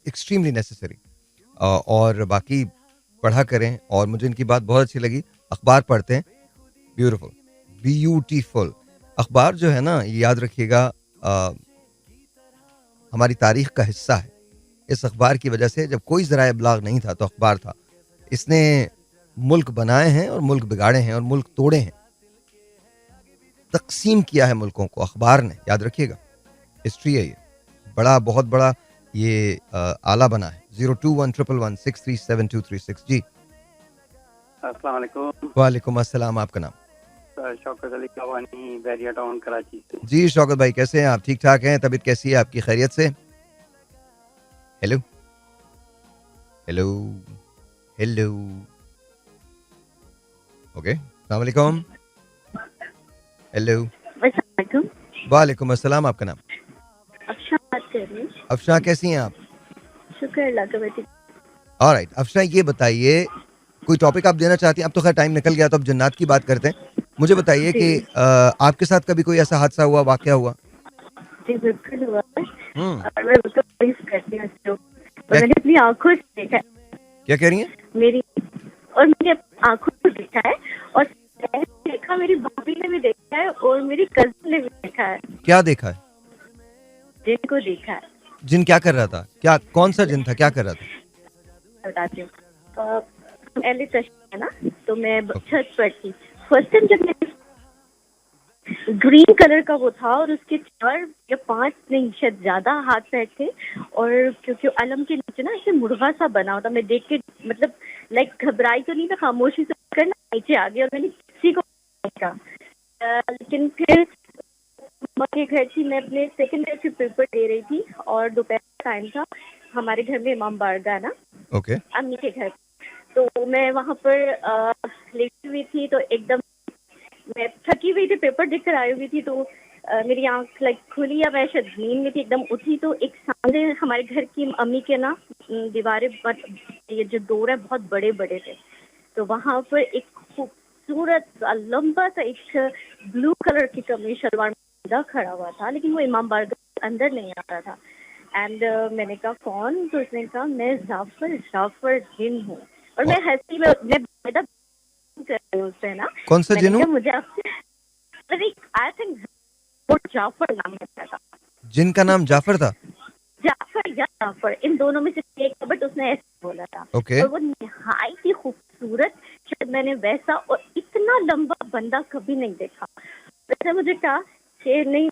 S2: एक्सट्रीमली नेसेसरी. और बाकी पढ़ा करें. और मुझे इनकी बात बहुत अच्छी लगी, अखबार पढ़ते हैं. Beautiful, beautiful. अखबार जो है ना, ये याद रखिएगा, हमारी तारीख का हिस्सा है. इस अखबार की वजह से, जब कोई ज़राए इब्लाग नहीं था तो अखबार था. इसने मुल्क बनाए हैं और मुल्क बिगाड़े हैं और मुल्क तोड़े हैं. तकसीम किया है मुल्कों को अखबार ने, याद रखिएगा. हिस्ट्री है ये, बड़ा, बहुत बड़ा ये आला बना है. 021111637236. जी,
S7: अस्सलाम वालेकुम.
S2: वालेकुम अस्सलाम. आपका नाम?
S7: शौकत अली कवानी, बैरिया टाउन, कराची से.
S2: जी शौकत भाई, कैसे हैं आप? ठीक ठाक हैं? तबीयत कैसी है आपकी? खैरियत से? Hello hello hello. ओके, अस्सलाम वालेकुम. हेलो. वालेकुम अस्सलाम. आपका नाम?
S8: अफशा बात कर रही हूँ.
S2: अफशा, कैसी हैं आप?
S8: शुक्र अल्लाह का. बेटी
S2: ऑलराइट. अफशा, ये बताइए, कोई टॉपिक आप देना चाहती हैं? अब तो खैर टाइम निकल गया, तो अब जन्नत की बात करते हैं. मुझे बताइए कि आपके साथ कभी कोई ऐसा हादसा हुआ, वाकया हुआ?
S8: जी बिल्कुल हुआ है. और मैं उसको तारीफ करती हूँ इसको. और मैंने अपनी आंखों से देखा है.
S2: क्या कह रही हैं?
S8: मेरी आंखों से देखा है. और देखा, मेरी भाभी ने भी देखा है और मेरी कजिन ने भी देखा है.
S2: क्या देखा है?
S8: जिनको देखा है.
S2: जिन क्या कर रहा था? क्या, कौन सा जिन था, क्या कर रहा था?
S8: बताती हूँ. एल है ना, तो मैं छत पर थी. फर्स्ट टाइम जब मैं, ग्रीन कलर का वो था और उसके 4 या 5 नहीं शायद ज्यादा हाथ पैर थे. और क्योंकि अलम के नीचे ना ऐसे मुर्गा सा बना होता, मैं देख के मतलब लाइक घबराई तो नहीं, मैं खामोशी से करना नीचे आ गई और मैंने किसी को देखा. लेकिन फिर के घर थी, मैं अपने सेकेंड ईयर के पेपर दे रही थी और दोपहर टाइम था. हमारे घर में इमाम बारगाह ना,
S2: ओके,
S8: अम्मी के घर. तो मैं वहाँ पर लेटी हुई थी, तो एकदम मैं थकी हुई थी, पेपर देकर आई हुई थी. तो मेरी आंख लाइक खुली या मैं शायद नींद में थी, एकदम उठी तो एक सामने हमारे घर की अम्मी के ना दीवारें, ये जो डोर है बहुत बड़े बड़े थे. तो वहाँ पर एक खूबसूरत लंबा सा एक ब्लू कलर की कमीज शलवार खड़ा हुआ था, लेकिन वो इमाम बारगाह अंदर नहीं आ रहा था. एंड मैंने कहा कौन? तो उसने कहा मैं जाफर जिन हूँ. और मैं हंसी में कर रही हूँ उससे ना.
S2: कौन सा जिन हूँ?
S8: मुझे आपसे आई थिंक जाफर नाम था.
S2: जिन का नाम जाफर था?
S8: जाफर या जाफर, इन दोनों में से एक, बट उसने ऐसे बोला था.
S2: ओके.
S8: और वो निहायत ही खूबसूरत, शायद मैंने वैसा और इतना लंबा बंदा कभी नहीं देखा. वैसे मुझे कहा कि नहीं,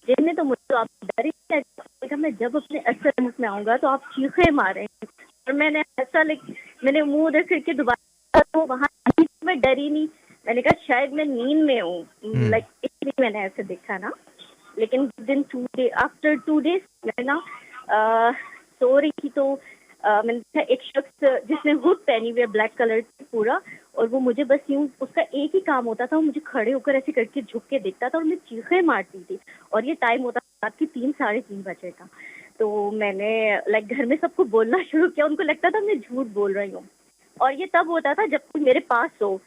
S8: जिनने तो मुझे तो आप डर ही है. मैं जब अपने असर मुख में आऊंगा तो आप चीखे मारेंगे. और मैंने ऐसा मैंने मुंह उधर करके दोबारा, तो वहाँ मैं डरी नहीं. मैंने कहा शायद मैं नींद में हूँ, लाइक इसलिए मैंने ऐसे देखा ना. लेकिन दिन आफ्टर 2 days मैं ना सो रही थी, तो मैंने देखा एक शख्स जिसने हुड पहनी हुई है ब्लैक कलर की पूरा, और वो मुझे बस यूं, उसका एक ही काम होता था, वो मुझे खड़े होकर ऐसे करके झुक के देखता था और मैं चीखें मारती थी. और ये टाइम होता था रात की 3-3:30 बजे का. तो मैंने लाइक घर में सबको बोलना शुरू किया. उनको लगता था मैं झूठ बोल रही हूँ. और ये तब होता था जब कोई मेरे पास हो,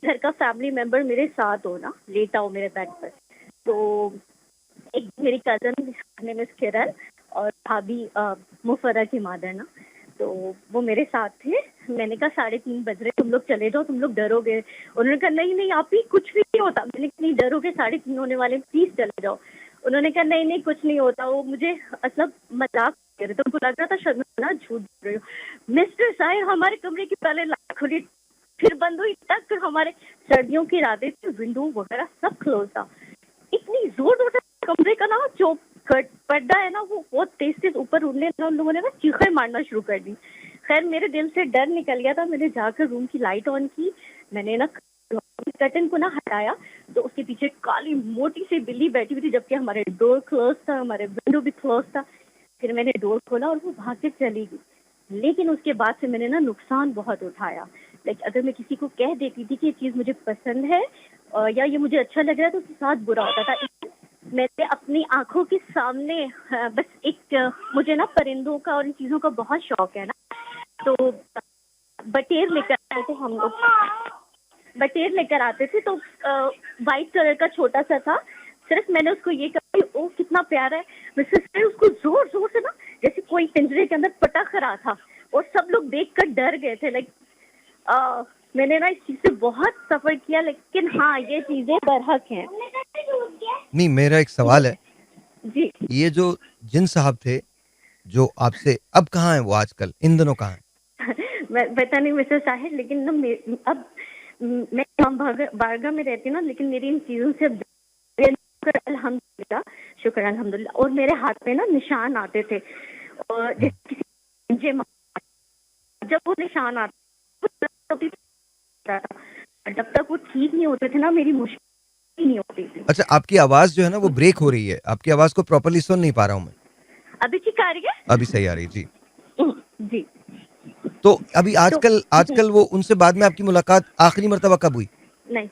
S8: घर का फैमिली मेंबर मेरे साथ हो ना, लेटा हो मेरे बेड पर. तो एक मेरी कजन नेम इज किरण और भाभी मुफर्रा की मादर ना, तो वो मेरे साथ थे. मैंने कहा 3:30 बज रहे, तुम लोग चले जाओ, तुम लोग डरोगे. उन्होंने कहा नहीं नहीं आप ही, कुछ भी नहीं होता. मैंने कहा नहीं डरोगे, 3:30 होने वाले, प्लीज चले जाओ. उन्होंने कहा नहीं नहीं कुछ नहीं होता. वो मुझे मतलब मजाक कर रहे थे, उनको लग रहा था शायद मैं झूठ बोल रही हूँ. मिस्टर साहिर, हमारे कमरे की पहले लाइट खुली फिर बंद हुई, तक हमारे सर्दियों की रातें थी, विंडो वगैरह सब क्लोज था. इतनी जोर जोर से कमरे का ना जो पर्दा है ना वो बहुत तेज तेज ऊपर उड़ने लगा. उन लोगों ने ना चीखें मारना शुरू कर दी. खैर मेरे दिल से डर निकल गया था. मैंने जाकर रूम की लाइट ऑन की, मैंने ना कर्टन को ना हटाया, तो उसके पीछे काली मोटी सी बिल्ली बैठी हुई थी, जबकि हमारे डोर क्लोज था, हमारे विंडो भी क्लोज था. फिर मैंने डोर खोला और वो भाग के चली गई. लेकिन उसके बाद से मैंने ना नुकसान बहुत उठाया. लाइक अगर मैं किसी को कह देती थी कि ये चीज़ मुझे पसंद है या ये मुझे अच्छा लग रहा है, तो उसके साथ बुरा होता था. मैंने अपनी आंखों के सामने बस एक मुझे ना परिंदों का और इन चीजों का बहुत शौक है ना, तो बटेर लेकर आए थे हम लोग, बटेर लेकर आते थे, तो वाइट कलर का छोटा सा था। सिर्फ मैंने उसको ये कहा, ओ कितना प्यारा है, मिसेस ने उसको जोर जोर से ना जैसे कोई पिंजरे के अंदर पटक रहा था, और सब लोग देखकर डर गए थे। लाइक मैंने ना इस चीज से बहुत सफर किया, लेकिन हाँ ये चीजें बरहक हैं।
S2: नहीं, मेरा एक सवाल है
S8: जी,
S2: ये जो जिन साहब थे जो आपसे, अब कहाँ है वो आजकल, इन दिनों कहाँ है?
S8: मैं पता नहीं मिसेस साहिर, लेकिन ना अब मैं बारगाह में रहती हूँ ना, लेकिन मेरी इन चीजों से अल्हम्दुलिल्लाह, शुक्र अल्हम्दुलिल्लाह। और मेरे हाथ पे ना निशान आते थे, और जब वो निशान आते जब तक वो ठीक नहीं होते थे ना, मेरी मुश्किल नहीं होती थी।
S2: अच्छा, आपकी आवाज जो है ना वो ब्रेक हो रही है, आपकी आवाज को प्रॉपर्ली सुन नहीं पा रहा हूँ मैं।
S8: अभी ठीक आ रही है?
S2: अभी सही आ रही है जी।
S8: जी,
S2: तो अभी आजकल वो उनसे बाद में आपकी मुलाकात आखिरी मर्तबा कब हुई?
S8: नहीं,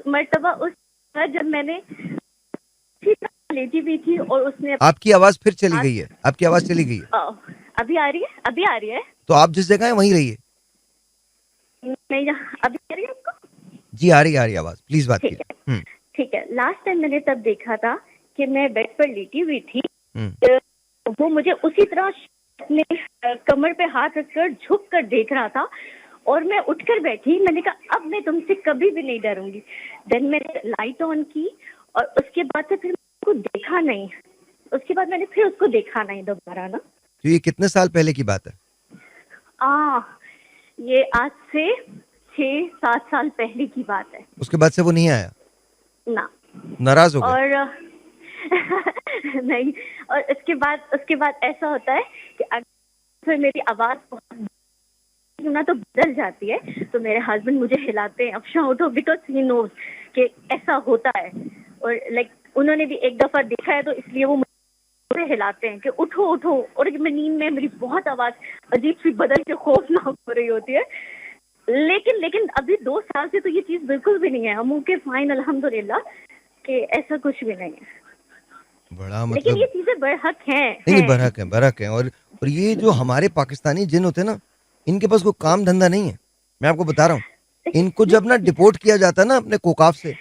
S8: मर्तबा उस जब मैंने लेटी हुई थी और उसने
S2: आपकी आवाज फिर चली गई है, आपकी आवाज चली गई है।
S8: अभी आ रही है? अभी आ रही है?
S2: तो आप जिस जगह है वहीं रहिए।
S8: नहीं, अभी आ रही है आपको?
S2: जी आ रही आवाज, प्लीज बात कीजिए।
S8: ठीक है। लास्ट टाइम मैंने तब देखा था कि मैं बेड पर लेटी हुई थी, वो मुझे उसी तरह अपने कमर पे हाथ रखकर झुक कर देख रहा था, और मैं उठकर बैठी। मैंने कहा अब मैं तुमसे कभी भी नहीं डरूंगी। देन मैंने लाइट ऑन की, और उसके बाद से फिर उसको देखा नहीं, उसके बाद मैंने फिर उसको देखा नहीं दोबारा ना।
S2: तो ये कितने साल पहले की बात है?
S8: ये आज से 6-7 साल पहले की बात है।
S2: उसके बाद से वो नहीं आया
S8: ना?
S2: नाराज हो गए?
S8: और नहीं, और उसके बाद ऐसा होता है कि अगर मेरी आवाज बहुत ना तो बदल जाती है, तो मेरे हस्बैंड मुझे हिलाते हैं, अफशा उठो, बिकॉज ही नोज कि ऐसा होता है। और लाइक उन्होंने भी एक दफा देखा है, तो इसलिए वो मुझे हिलाते हैं कि उठो उठो। और मैं नींद में मेरी बहुत आवाज अजीब सी बदल के खौफनाक हो रही होती है। लेकिन अभी 2 साल से तो ये चीज बिल्कुल भी नहीं है। हम ओके फाइन अल्हम्दुलिल्लाह कि ऐसा कुछ भी नहीं है।
S2: बड़ा मतलब,
S8: लेकिन ये चीजें बरहक हैं।
S2: नहीं बरहक है। और ये जो हमारे पाकिस्तानी जिन होते हैं ना, इनके पास कोई काम धंधा नहीं है। मैं आपको बता रहा हूँ, इनको जब ना डिपोर्ट किया जाता है ना अपने कोकाफ से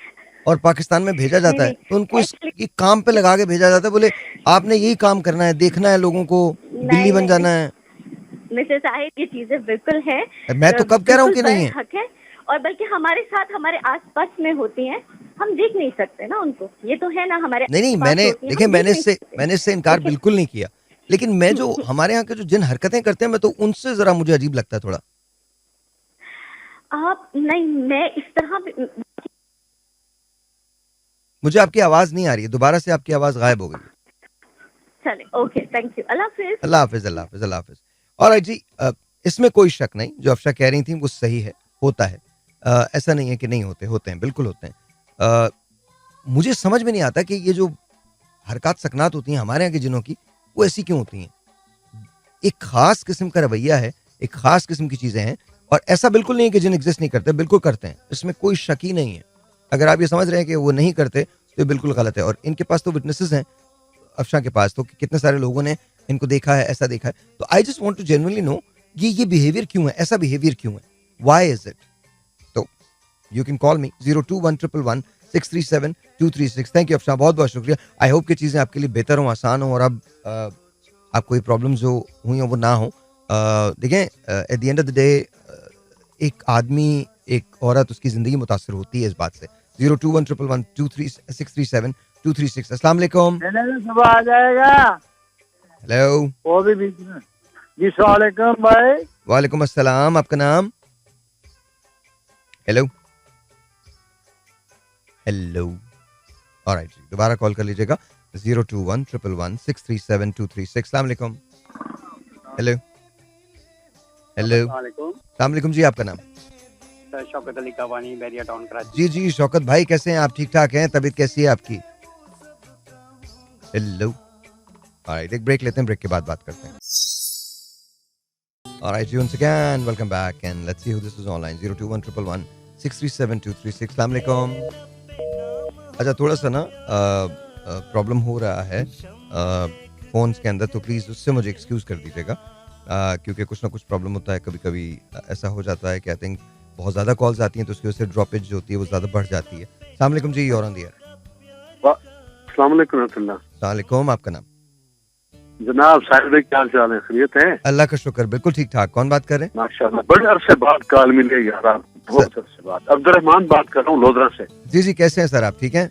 S2: और पाकिस्तान में भेजा जाता है, तो उनको इस काम पे लगा के भेजा जाता है। बोले आपने यही काम करना है, देखना है लोगों को, बिल्ली बन जाना है।
S8: मिसेस साहिब, ये चीजें बिल्कुल है।
S2: मैं तो कब कह रहा हूँ कि नहीं है।
S8: और बल्कि हमारे साथ हमारे आसपास में होती हैं, हम देख नहीं सकते ना उनको। ये तो है ना हमारे
S2: नहीं, मैंने इससे इनकार बिल्कुल नहीं किया, लेकिन मैं जो हमारे यहाँ के जो जिन हरकतें करते हैं, मैं तो उनसे जरा मुझे अजीब लगता है थोड़ा।
S8: आप नहीं, मैं इस तरह
S2: मुझे आपकी आवाज नहीं आ रही है, दोबारा से आपकी आवाज गायब हो गई है।
S8: चले, ओके, थैंक यू, अल्लाह हाफिज।
S2: अल्लाह हाफिज। ऑलराइट जी, इसमें कोई शक नहीं, जो अफशा कह रही थी वो सही है, होता है। ऐसा नहीं है कि नहीं होते हैं, बिल्कुल होते हैं। मुझे समझ में नहीं आता कि ये जो हरकत सकनात होती हैं हमारे यहाँ के जिनों की, वो ऐसी क्यों होती हैं। एक खास किस्म का रवैया है, एक खास किस्म की चीजें हैं, और ऐसा बिल्कुल नहीं है कि जिन एग्जिस्ट नहीं करते, बिल्कुल करते हैं, इसमें कोई शक ही नहीं है। अगर आप ये समझ रहे हैं कि वो नहीं करते तो ये बिल्कुल गलत है। और इनके पास तो विटनेसेस हैं, अफशा के पास तो कितने सारे लोगों ने इनको देखा है, ऐसा देखा है। तो I just want to genuinely know ये बिहेवियर क्यों है, ऐसा बिहेवियर क्यों है, व्हाई इज इट। तो you can call me 02111637236। Thank you Afsha, बहुत बहुत शुक्रिया। आई होप कि चीज़ें आपके लिए बेहतर हों, आसान हों, और अब आपको ये प्रॉब्लम जो हुई हैं वो ना हो। देखें, at the end of the day एक आदमी, एक औरत, उसकी ज़िंदगी मुतासर होती है इस बात से। 0211123637236। अस्सलाम वालेकुम।
S9: सुबह आ जाएगा।
S2: हेलो,
S9: वो भी बीच में जी। सलाम भाई।
S2: वालेकुम अस्सलाम, आपका नाम? हेलो, ऑलराइट जी, दोबारा कॉल कर लीजिएगा 02111637236। अस्सलाम वालेकुम। हेलो, अस्सलाम वालेकुम जी, आपका नाम?
S7: शौकत अली कावानी, बैरिया टाउन, कराची।
S2: जी शौकत भाई, कैसे हैं आप? ठीक ठाक हैं? तबीयत कैसी है आपकी? हेलो, ऑलराइट, एक ब्रेक लेते हैं, ब्रेक के बाद बात करते हैं। Alright, once again welcome back and let's see who this is online. 02111637236। अस्सलाम वालेकुम। अच्छा थोड़ा सा ना प्रॉब्लम हो रहा है फोन्स के अंदर, तो प्लीज़ उससे मुझे एक्सक्यूज़ कर दीजिएगा, क्योंकि कुछ ना कुछ प्रॉब्लम होता है, कभी कभी ऐसा हो जाता है कि आई थिंक बहुत ज़्यादा कॉल्स आती हैं तो उसकी वजह से ड्रॉपेज जो होती है वो ज़्यादा बढ़ जाती है। अस्सलाम वालेकुम जी, और ऑन द एयर।
S5: अस्सलाम वालेकुम रहमतुल्लाह।
S2: अस्सलाम वालेकुम, आपका नाम?
S5: जनाब साहिब भाई, क्या हाल चाल है? खैरियत है?
S2: अल्लाह का शुक्र, बिल्कुल ठीक ठाक। कौन बात कर रहे हैं?
S5: माशाल्लाह, बड़े अरसे बाद कॉल मिल गई यार, आप बहुत अरसे बाद। अब्दुर्रहमान बात कर रहा हूँ लोधरा से।
S2: जी जी, कैसे हैं सर आप? ठीक हैं?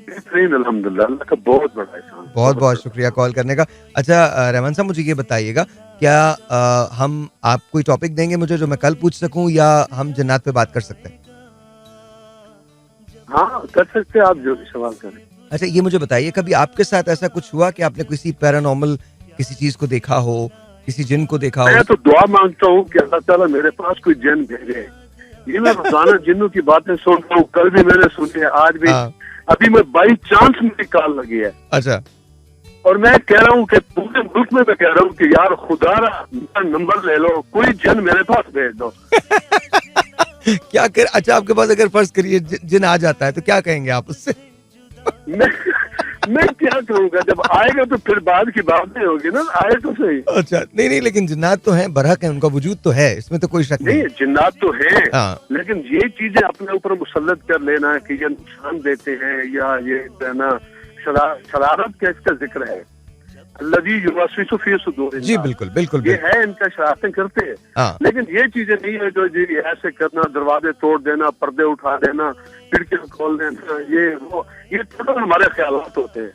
S5: बेहतरीन अल्हम्दुलिल्लाह, अल्लाह का बहुत बड़ा एहसान।
S2: बहुत बहुत शुक्रिया कॉल करने का। अच्छा रहमान साहब, मुझे ये बताइएगा, क्या हम आप कोई टॉपिक देंगे मुझे जो मैं कल पूछ सकूं, या हम जन्नत पे बात कर सकते हैं?
S5: हाँ कर सकते हैं, आप जो भी सवाल करें।
S2: अच्छा ये मुझे बताइए, कभी आपके साथ ऐसा कुछ हुआ कि आपने किसी पैरानॉर्मल किसी चीज को देखा हो, किसी जिन को देखा हो?
S5: मैं तो दुआ मांगता हूँ कि अल्लाह ताला मेरे पास कोई जिन भेजे। ये मैं रोजाना जिन्नों की बातें सुनता हूँ, कल भी मैंने सुनी है, आज भी। अभी मैं बाई चांस मुझे कॉल लगी है।
S2: अच्छा।
S5: और मैं कह रहा हूँ कि पूरे मुल्क में मैं कह रहा हूँ कि यार खुदारा मेरा नंबर ले लो, कोई जिन मेरे पास भेज दो।
S2: क्या कर? अच्छा आपके पास अगर फर्ज करिए जिन आ जाता है तो क्या कहेंगे आप उससे?
S5: मैं क्या कहूँगा, जब आएगा तो फिर बाद की बात नहीं होगी ना, आए तो सही।
S2: अच्छा नहीं, लेकिन जिन्नात तो हैं, बरहक है, उनका वजूद तो है, इसमें तो कोई शक नहीं।
S5: जिन्नात तो है,
S2: लेकिन
S5: ये चीजें अपने ऊपर मुसल्लत कर लेना कि ये नुकसान देते हैं या ये ना शरारत का इसका जिक्र है।
S2: जी बिल्कुल बिल्कुल,
S5: ये है, इनका शरारतें करते हैं। लेकिन ये चीजें नहीं है जो जी ऐसे करना, दरवाजे तोड़ देना, पर्दे उठा देना, खिड़कियां खोल देना, ये तो हमारे ख्यालात होते हैं।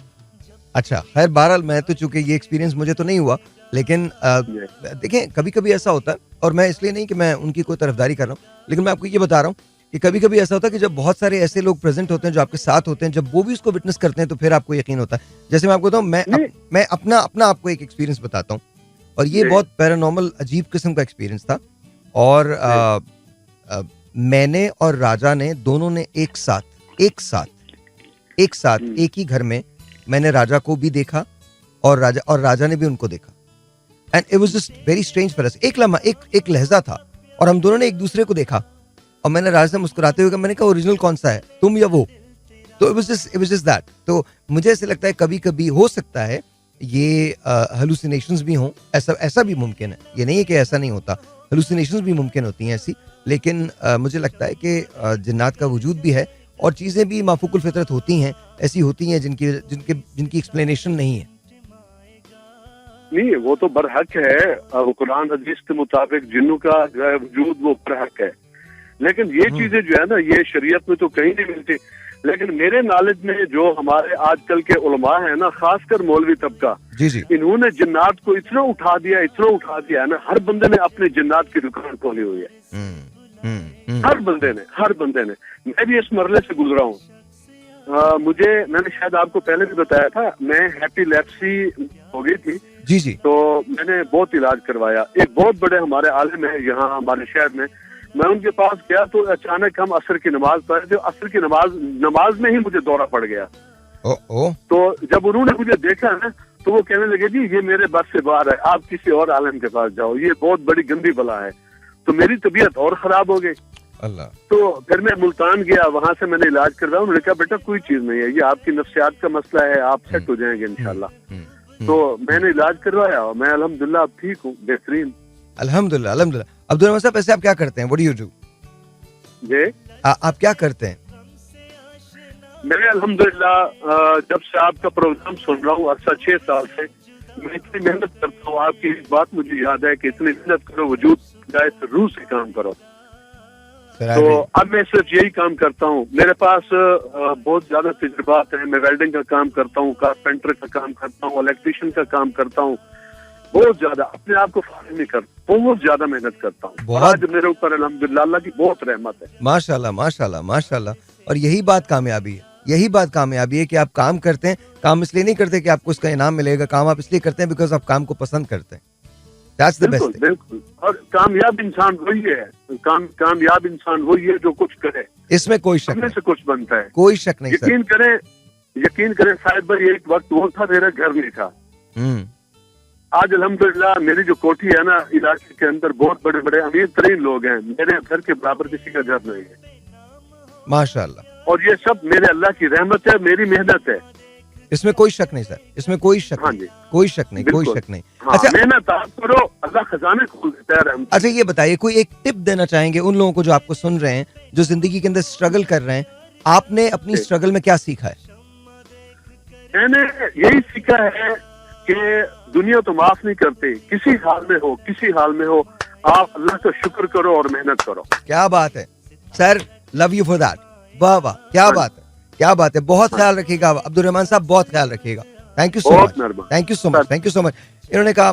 S2: अच्छा खैर, बहरहाल मैं तो, चूंकि ये एक्सपीरियंस मुझे तो नहीं हुआ, लेकिन देखें कभी कभी ऐसा होता है, और मैं इसलिए नहीं कि मैं उनकी कोई तरफदारी कर रहा हूँ, लेकिन मैं आपको ये बता रहा हूँ कि कभी कभी ऐसा होता है कि जब बहुत सारे ऐसे लोग प्रेजेंट होते हैं जो आपके साथ होते हैं, जब वो भी उसको विटनेस करते हैं तो फिर आपको यकीन होता है। जैसे मैं आपको बताऊं, मैं अपना आपको एक एक्सपीरियंस बताता हूं, और ये बहुत पैरानॉर्मल अजीब किस्म का एक्सपीरियंस था। और मैंने और राजा ने दोनों ने एक साथ एक ही घर में, मैंने राजा को भी देखा और राजा ने भी उनको देखा, and it was just very strange for us. एक लम्हा, एक लहजा था, और हम दोनों ने एक दूसरे को देखा, और मैंने राजा से मुस्कुराते हुए कहा, मैंने कहा ओरिजिनल कौन सा है, तुम या वो? तो इट वाज जस्ट दैट। तो मुझे ऐसे लगता है कभी कभी हो सकता है ये हेलुसिनेशंस भी हों, ऐसा भी मुमकिन है, ये नहीं है कि ऐसा नहीं होता, हेलुसिनेशंस भी मुमकिन होती हैं ऐसी, लेकिन मुझे लगता है कि जिन्नात का वजूद भी है, और चीज़ें भी माफूकुल फितरत होती हैं, ऐसी होती हैं जिनकी एक्सप्लेनेशन नहीं है।
S5: नहीं, वो तो बरहक है, कुरान हदीस के मुताबिक जिन्नों का जो है वजूद वो बरहक है, लेकिन ये चीजें जो है ना, ये शरीयत में तो कहीं नहीं मिलती। लेकिन मेरे नॉलेज में जो हमारे आजकल के उलमा है ना, खासकर मौलवी तबका, इन्होंने जिन्नात को इतना उठा दिया है ना, हर बंदे ने अपने जिन्नात की दुकान खोली हुई है। हर बंदे ने। मैं भी इस मरले से गुजरा हूँ। मैंने शायद आपको पहले भी बताया था, मैं हैप्पीलेप्सी हो गई थी।
S2: जी।
S5: तो मैंने बहुत इलाज करवाया। एक बहुत बड़े हमारे आलिम है यहाँ हमारे शहर में, मैं उनके पास गया तो अचानक हम असर की नमाज पढ़ रहे थे, असर की नमाज में ही मुझे दौरा पड़ गया। तो जब उन्होंने मुझे देखा ना, तो वो कहने लगे, जी ये मेरे बस से बाहर है, आप किसी और आलिम के पास जाओ, ये बहुत बड़ी गंदी बला है। तो मेरी तबीयत और खराब हो गई।
S2: अल्लाह।
S5: तो फिर मैं मुल्तान गया, वहां से मैंने इलाज करवाया। उन्होंने कहा बेटा कोई चीज नहीं है, ये आपकी नफ्सियात का मसला है, आप सेट हो जाएंगे इंशाल्लाह। तो मैंने इलाज करवाया और मैं अल्हम्दुलिल्लाह अब ठीक हूँ, बेहतरीन।
S2: अल्हम्दुलिल्लाह अल्हम्दुलिल्लाह। अब्दुल रहमान साहब, ऐसे आप क्या करते हैं? What do you do?
S5: जी
S2: आप क्या करते हैं?
S5: मैं अल्हम्दुलिल्लाह जब से आपका प्रोग्राम सुन रहा हूँ, अर्सा 6 साल से, मैं इतनी मेहनत करता हूँ। आपकी इस बात मुझे याद है कि इतनी मेहनत करो, वजूद जाए तो रूह से काम करो। तो अब मैं सिर्फ यही काम करता हूँ। मेरे पास बहुत ज्यादा तजुर्बात है। मैं वेल्डिंग का काम करता हूँ, कारपेंटर का काम करता हूँ, इलेक्ट्रिशियन का काम करता हूँ। बहुत ज्यादा अपने आप को फारिग नहीं करता, बहुत ज्यादा मेहनत करता हूँ। आज मेरे ऊपर अल्हम्दुलिल्लाह अल्लाह की बहुत रहमत है।
S2: माशाल्लाह माशाल्लाह माशाल्लाह। और यही बात कामयाबी है, कि आप काम करते हैं। काम इसलिए नहीं करते कि आपको उसका इनाम मिलेगा, काम आप इसलिए करते हैं बिकॉज आप काम को पसंद करते हैं। That's the best thing.
S5: बिल्कुल। और कामयाब इंसान वही है, कामयाब इंसान वही है जो कुछ करे,
S2: इसमें कोई शक नहीं,
S5: से कुछ बनता है,
S2: कोई शक नहीं।
S5: यकीन करें साहिब भाई, एक वक्त वो था मेरा घर नहीं था। आज अल्हम्दुलिल्लाह मेरी जो कोठी है ना, इलाके के अंदर बहुत बड़े बड़े अमीर तरीन लोग हैं, मेरे घर के बराबर किसी का घर नहीं है।
S2: माशाल्लाह।
S5: और ये सब मेरे अल्लाह की रहमत है, मेरी मेहनत है।
S2: इसमें कोई शक नहीं सर, इसमें कोई शक
S5: हाँ
S2: नहीं,
S5: जी,
S2: कोई शक नहीं, कोई
S5: बिल्कुल।
S2: शक नहीं।
S5: हाँ,
S2: अच्छा
S5: मेहनत आप करो, अल्लाह खजाने खोल देता है रहमत।
S2: अच्छा, ये बताइए, कोई एक टिप देना चाहेंगे उन लोगों को जो आपको सुन रहे हैं, जो जिंदगी के अंदर स्ट्रगल कर रहे हैं? आपने अपनी स्ट्रगल में क्या सीखा है?
S5: मैंने यही सीखा है कि दुनिया तो माफ नहीं करती, किसी हाल में हो, किसी हाल में हो, आप अल्लाह का शुक्र करो और मेहनत करो।
S2: क्या बात है sir, love you for that. वाह वाह, क्या बात है, क्या बात है। बहुत ख्याल रखिएगा अब्दुल रहमान साहब, बहुत ख्याल रखिएगा। थैंक यू सो
S5: बहुत
S2: मच,
S5: मेहरबान।
S2: Thank you so much, thank you so much. इन्होंने कहा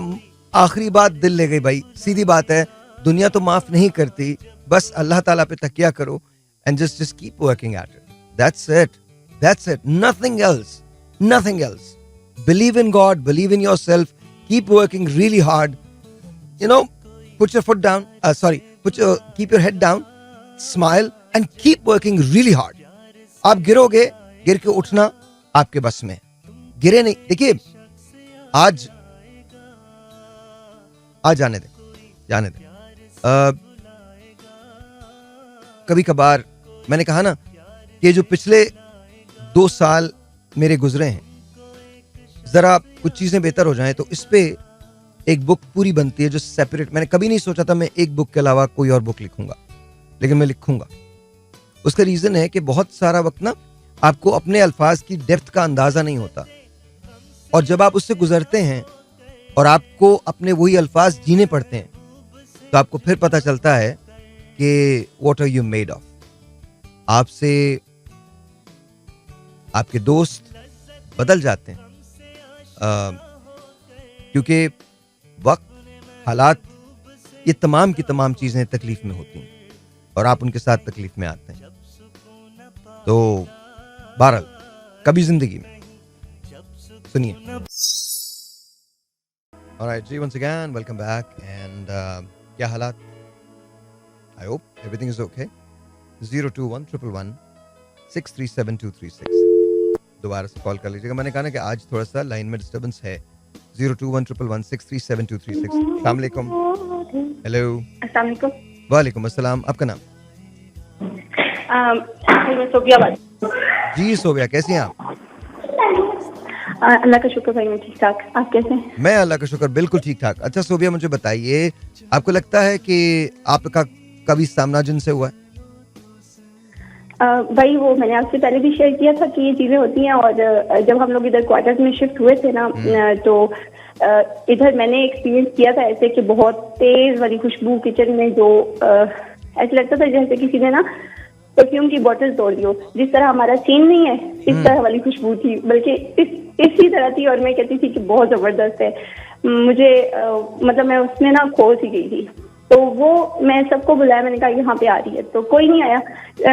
S2: आखिरी बात दिल ले गई भाई, सीधी बात है, दुनिया तो माफ नहीं करती, बस अल्लाह ताला पे तकिया करो and just keep working at it. That's it, that's it, nothing else, nothing else. Believe in God, believe in yourself, keep working really hard, you know, put your foot down, keep your head down, smile and keep working really hard. आप गिरोगे, गिर के उठना आपके बस में, गिरे नहीं। देखिए आज जाने दे। कभी कभार मैंने कहा ना कि जो पिछले 2 साल मेरे गुजरे हैं, जरा कुछ चीजें बेहतर हो जाएं तो इस पे एक बुक पूरी बनती है जो सेपरेट। मैंने कभी नहीं सोचा था मैं एक बुक के अलावा कोई और बुक लिखूंगा, लेकिन मैं लिखूंगा। उसका रीजन है कि बहुत सारा वक्त ना आपको अपने अल्फाज की डेप्थ का अंदाजा नहीं होता, और जब आप उससे गुजरते हैं और आपको अपने वही अल्फाज जीने पड़ते हैं तो आपको फिर पता चलता है कि what are you made of. आपसे आपके दोस्त बदल जाते हैं, क्योंकि वक्त, हालात, ये तमाम की तमाम चीजें तकलीफ में होती हैं और आप उनके साथ तकलीफ में आते हैं। तो बहरहाल कभी जिंदगी में सुनिए। ऑलराइट जी, once again welcome back and क्या हालात? I hope everything is okay. 0211116372336 दोबारा से कॉल कर लीजिएगा। मैंने कहा ना कि आज थोड़ा सा लाइन में डिस्टर्बेंस है। 0211116372336। अस्सलाम वालेकुम। हेलो।
S8: अस्सलाम वालेकुम।
S2: वालेकुम अस्सलाम। आपका नाम?
S8: मैं सोबिया बात।
S2: जी सोबिया, कैसी हैं आप?
S8: अल्लाह का शुक्र भाई, मैं ठीक ठाक। आप कैसे हैं?
S2: मैं अल्लाह का शुक्र बिल्कुल ठीक ठाक। अच्छा सोबिया, मुझे बताइए, आपको लगता है कि आपका कभी सामना जिन से हुआ है?
S8: भाई वो मैंने आपसे पहले भी शेयर किया था कि ये चीजें होती हैं, और जब हम लोग इधर क्वार्टर्स में शिफ्ट हुए थे ना, तो इधर मैंने एक्सपीरियंस किया था ऐसे कि बहुत तेज वाली खुशबू किचन में, जो ऐसे लगता था जैसे किसी ने ना परफ्यूम की बोतल तोड़ ली हो। जिस तरह हमारा सीन नहीं है, इस तरह वाली खुशबू थी, बल्कि इसी तरह थी। और मैं कहती थी कि बहुत जबरदस्त है। मुझे मतलब मैं उसमें ना खो सी गई थी। तो वो मैं सबको बुलाया, मैंने कहा यहाँ पे आ रही है, तो कोई नहीं आया,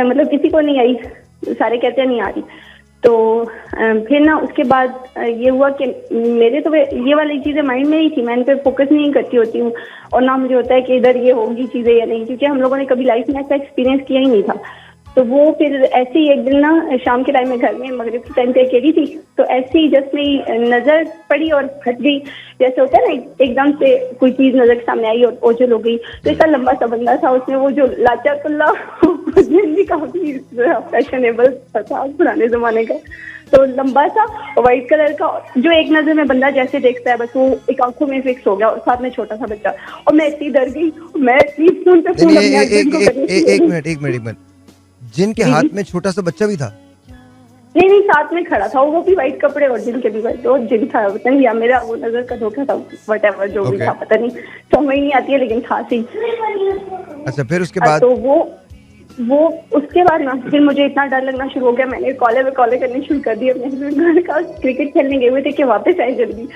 S8: मतलब किसी को नहीं आई, सारे कहते हैं नहीं आ रही। तो फिर ना उसके बाद ये हुआ कि मेरे तो ये वाली चीज़ें माइंड में ही थी, मैं इन पे फोकस नहीं करती होती हूँ, और ना मुझे होता है कि इधर ये होंगी चीज़ें या नहीं, क्योंकि हम लोगों ने कभी लाइफ में ऐसा एक्सपीरियंस किया ही नहीं था। तो वो फिर ऐसे ही एक दिन ना शाम के टाइम में घर में मगरिब के टाइम पे अकेली थी, तो ऐसे ही जस्ट मेरी नज़र पड़ी और हट गई। जैसे होता है ना, एकदम से कोई चीज़ नज़र के सामने आई और ओझल हो गई। तो इतना लंबा सा बंदा था, उसमें वो जो लाचा कुल्ला भी काफी फैशनेबल था पुराने जमाने का, तो लंबा सा व्हाइट कलर का, जो एक नजर में बंदा जैसे देखता है बस वो एक आंखों में फिक्स हो गया, और साथ में छोटा सा बच्चा। और मैं इतनी डर गई, मैं इतनी फोन पे फोन
S2: एक मिनट, जिनके हाथ में छोटा सा बच्चा भी था?
S8: नहीं, साथ में खड़ा था, वो भी व्हाइट कपड़े और जिनके भी व्हाइट, और जिन था पता नहीं, या मेरा वो नजर का धोखा था, व्हाटएवर जो भी था, पता नहीं, समझ नहीं आती है, लेकिन था सही।
S2: अच्छा, फिर उसके बाद?
S8: तो वो उसके बाद ना फिर मुझे इतना डर लगना शुरू हो गया, मैंने कॉलेज करने शुरू कर दिया। मैंने कहा क्रिकेट खेलने गए हुए थे कि वापस आए जल्दी।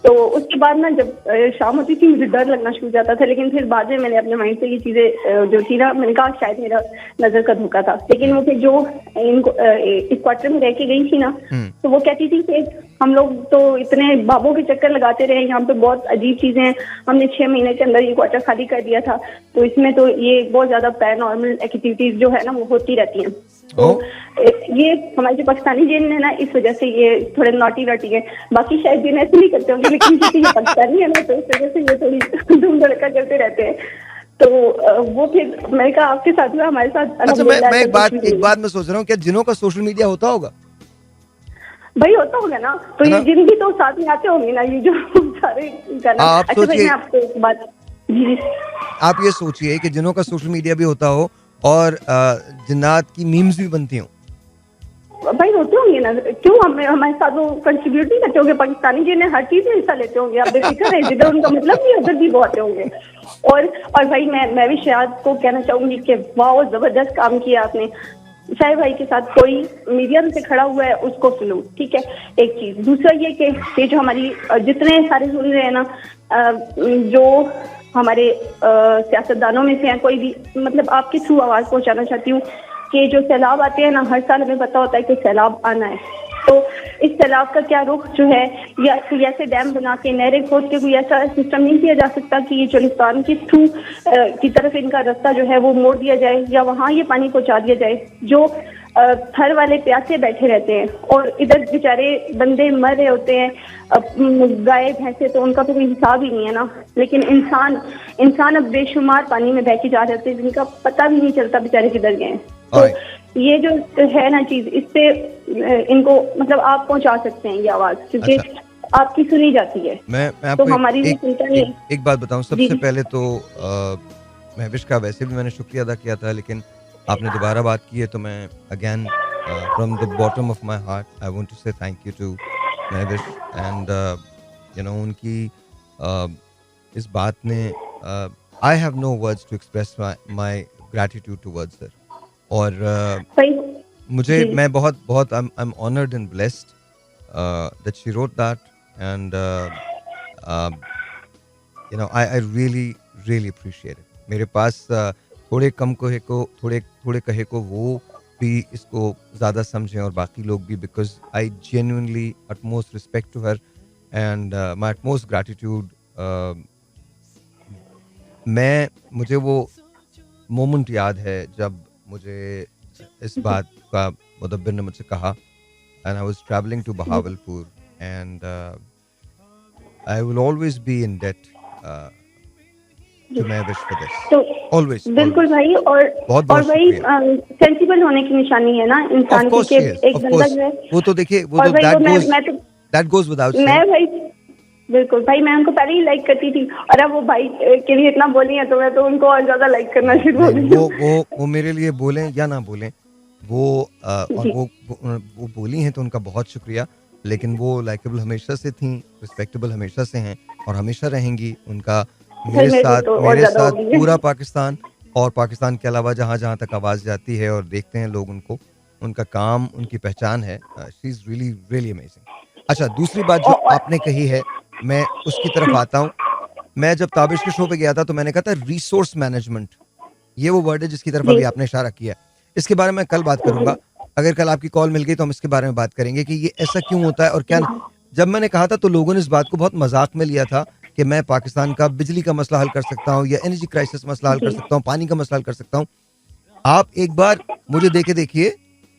S8: तो उसके बाद ना जब शाम होती थी मुझे डर लगना शुरू हो जाता था, लेकिन फिर बाद में मैंने अपने माइंड से ये चीजें जो थी ना, मैंने कहा शायद मेरा नजर का धोखा था। लेकिन वो फिर जो इस क्वार्टर में रह के गई थी ना, तो वो कहती थी कि हम लोग तो इतने बाबों के चक्कर लगाते रहे, यहाँ पे बहुत अजीब चीजें हैं, हमने 6 महीने के अंदर ये क्वार्टर खाली कर दिया था, तो इसमें तो ये बहुत ज्यादा पैरानॉर्मल एक्टिविटीज जो है ना वो होती रहती हैं। तो ये हमारे जो पाकिस्तानी जिन है ना, इस वजह से ये थोड़े नॉटी है। बाकी शायद जिन ऐसे नहीं करते होंगे, लेकिन क्योंकि ये पाकिस्तानी है ना, तो इस वजह से ये थोड़ी धूम धड़का करते रहते हैं। तो वो फिर मैंने कहा आपके साथ हुआ, हमारे साथ
S2: अच्छा,
S8: अल्हम्दुलिल्लाह
S2: मैं
S8: ऐसा कुछ भी नहीं
S2: एक बात मैं सोच रहा हूँ, क्या जिनों का सोशल मीडिया होता होगा?
S8: भाई होता होगा ना, तो
S2: है
S8: ये
S2: ना?
S8: जिन भी तो साथ में आते होंगे ना, ये जो सारे करना।
S2: आप
S8: अच्छा भाई
S2: सोचिए-
S8: मैं आपको एक बात, जी
S2: आप ये सोचिए कि जिनों का सोशल मीडिया भी होता हो और जिन्नात की मीम्स भी बनती हों।
S8: भाई होते होंगे ना, क्यों हमारे साथ वो कंट्रीब्यूट नहीं करते होंगे? पाकिस्तानी जिन हर चीज में हिस्सा लेते होंगे, आप बेफिक्र है, जिधर उनका मतलब नहीं उधर भी वो आते होंगे। और भाई मैं भी शायद को कहना चाहूंगी कि वाह जबरदस्त काम किया आपने। शायद भाई के साथ कोई मीडियम से खड़ा हुआ है उसको सलूट, ठीक है, एक चीज। दूसरा ये कि ये जो हमारी जितने सारे सुन रहे हैं ना, जो हमारे सियासतदानों में से हैं, कोई भी, मतलब आपके थ्रू आवाज पहुंचाना चाहती हूँ कि जो सैलाब आते हैं ना, हर साल हमें पता होता है कि सैलाब आना है, तो इस सैलाब का क्या रुख जो है, या कोई ऐसे डैम बना के नहरें खोद के कोई ऐसा सिस्टम नहीं किया जा सकता कि ये चोलिस्तान के थ्रू की तरफ इनका रास्ता जो है वो मोड़ दिया जाए, या वहाँ ये पानी पहुँचा दिया जाए जो थर वाले प्यासे बैठे रहते हैं, और इधर बेचारे बंदे मर रहे होते हैं, गाय भैंसे, तो उनका तो कोई हिसाब ही नहीं है ना। लेकिन इंसान अब बेशुमार पानी में बह के जा रहे होते हैं, जिनका पता भी नहीं चलता बेचारे किधर गए हैं। तो ये जो है ना चीज, इससे इनको मतलब आप पहुंचा सकते हैं ये आवाज, क्योंकि आपकी सुनी जाती है।
S2: मैं आपको
S8: तो हमारी भी चिंता नहीं है।
S2: एक बात बताऊं, सबसे पहले तो महविश का वैसे भी मैंने शुक्रिया अदा किया था, लेकिन आपने दोबारा बात की है तो मैं again from the bottom of my heart I want to say thank you to Mahvish and you know उनकी इस बात ने I have no words to express my gratitude towards her. और मैं बहुत I am honoured and blessed that she wrote that and you know I really appreciate it. मेरे पास थोड़े कहे को वो भी इसको ज़्यादा समझें और बाकी लोग भी, because I genuinely utmost respect to her and my utmost gratitude. मुझे वो मोमेंट याद है जब मुझे इस बात का मुदब्बिर ने मुझसे कहा, and I was travelling to Bahawalpur and I will always be in debt to Mahwish for this.
S8: तो
S2: always
S8: बिल्कुल भाई, और भाई सेंसिबल होने की निशानी है ना इंसान की, एक बंदा जो है
S2: वो तो देखिए वो तो that goes without saying।
S8: मैं भाई बिल्कुल भाई, मैं उनको पहले ही लाइक करती थी, और अब वो भाई के लिए इतना बोली है तो मैं तो उनको और ज्यादा लाइक करना शुरू हो गई।
S2: वो मेरे लिए बोलें या ना बोलें, और वो बोली हैं तो उनका बहुत शुक्रिया, लेकिन वो लाइकेबल हमेशा से थी, रिस्पेक्टेबल हमेशा से हैं और हमेशा रहेंगी। उनका मेरे साथ पूरा पाकिस्तान और पाकिस्तान के अलावा जहाँ जहाँ तक आवाज़ जाती है और देखते हैं लोग उनको, उनका काम उनकी पहचान है। She is really really amazing. अच्छा, दूसरी बात जो आपने कही है, मैं उसकी तरफ आता हूँ। मैं जब ताबिश के शो पे गया था तो मैंने कहा था रिसोर्स मैनेजमेंट, ये वो वर्ड है जिसकी तरफ अभी आपने इशारा किया। इसके बारे में कल बात करूंगा, अगर कल आपकी कॉल मिल गई तो हम इसके बारे में बात करेंगे कि ये ऐसा क्यों होता है और क्या। जब मैंने कहा था तो लोगों ने इस बात को बहुत मजाक में लिया था कि मैं पाकिस्तान का बिजली का मसला हल कर सकता हूँ या एनर्जी क्राइसिस मसला हल कर सकता हूँ, पानी का मसला हल कर सकता हूँ। आप एक बार मुझे देके देखिए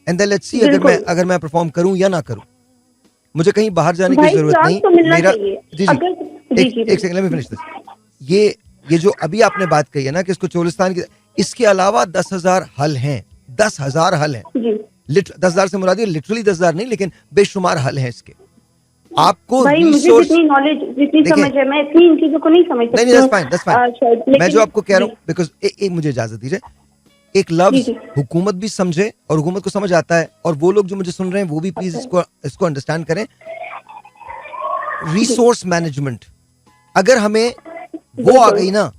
S2: एंड देन लेट्स सी अगर मैं परफॉर्म करूँ या ना करूँ। मुझे कहीं बाहर जाने की जरूरत नहीं।
S8: तो
S2: मेरा एक second, let me finish this. ये जो अभी आपने बात कही है ना कि इसको चोलिस्तान की, इसके अलावा 10,000 हल हैं, 10,000 हल हैं। 10,000 से मुराद लिटरली 10,000 नहीं, लेकिन बेशुमार हल हैं इसके। आपको
S8: भाई मुझे जितनी नॉलेज जितनी समझ है, मैं इतनी इन चीजों को नहीं समझ सकती।
S2: नहीं, that's fine। मैं जो आपको कह रहा हूँ, बिकॉज एक मुझे इजाजत दीजिए, एक लफ्ज हुकूमत भी समझे और हुकूमत को समझ आता है, और वो लोग जो मुझे सुन रहे हैं वो भी प्लीज इसको अंडरस्टैंड करें। रिसोर्स मैनेजमेंट, अगर हमें वो आ गई ना,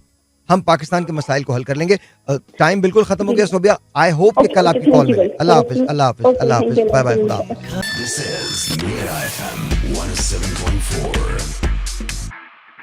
S2: हम पाकिस्तान के मसाइल को हल कर लेंगे। टाइम बिल्कुल खत्म हो गया सोबिया। आई होप कि कल आपकी कॉल मिले। अल्लाह हाफिज, अल्लाह हाफिज, अल्लाह हाफिज, बाय बाय, खुदा हाफिज।
S10: This is Mira FM 107.4.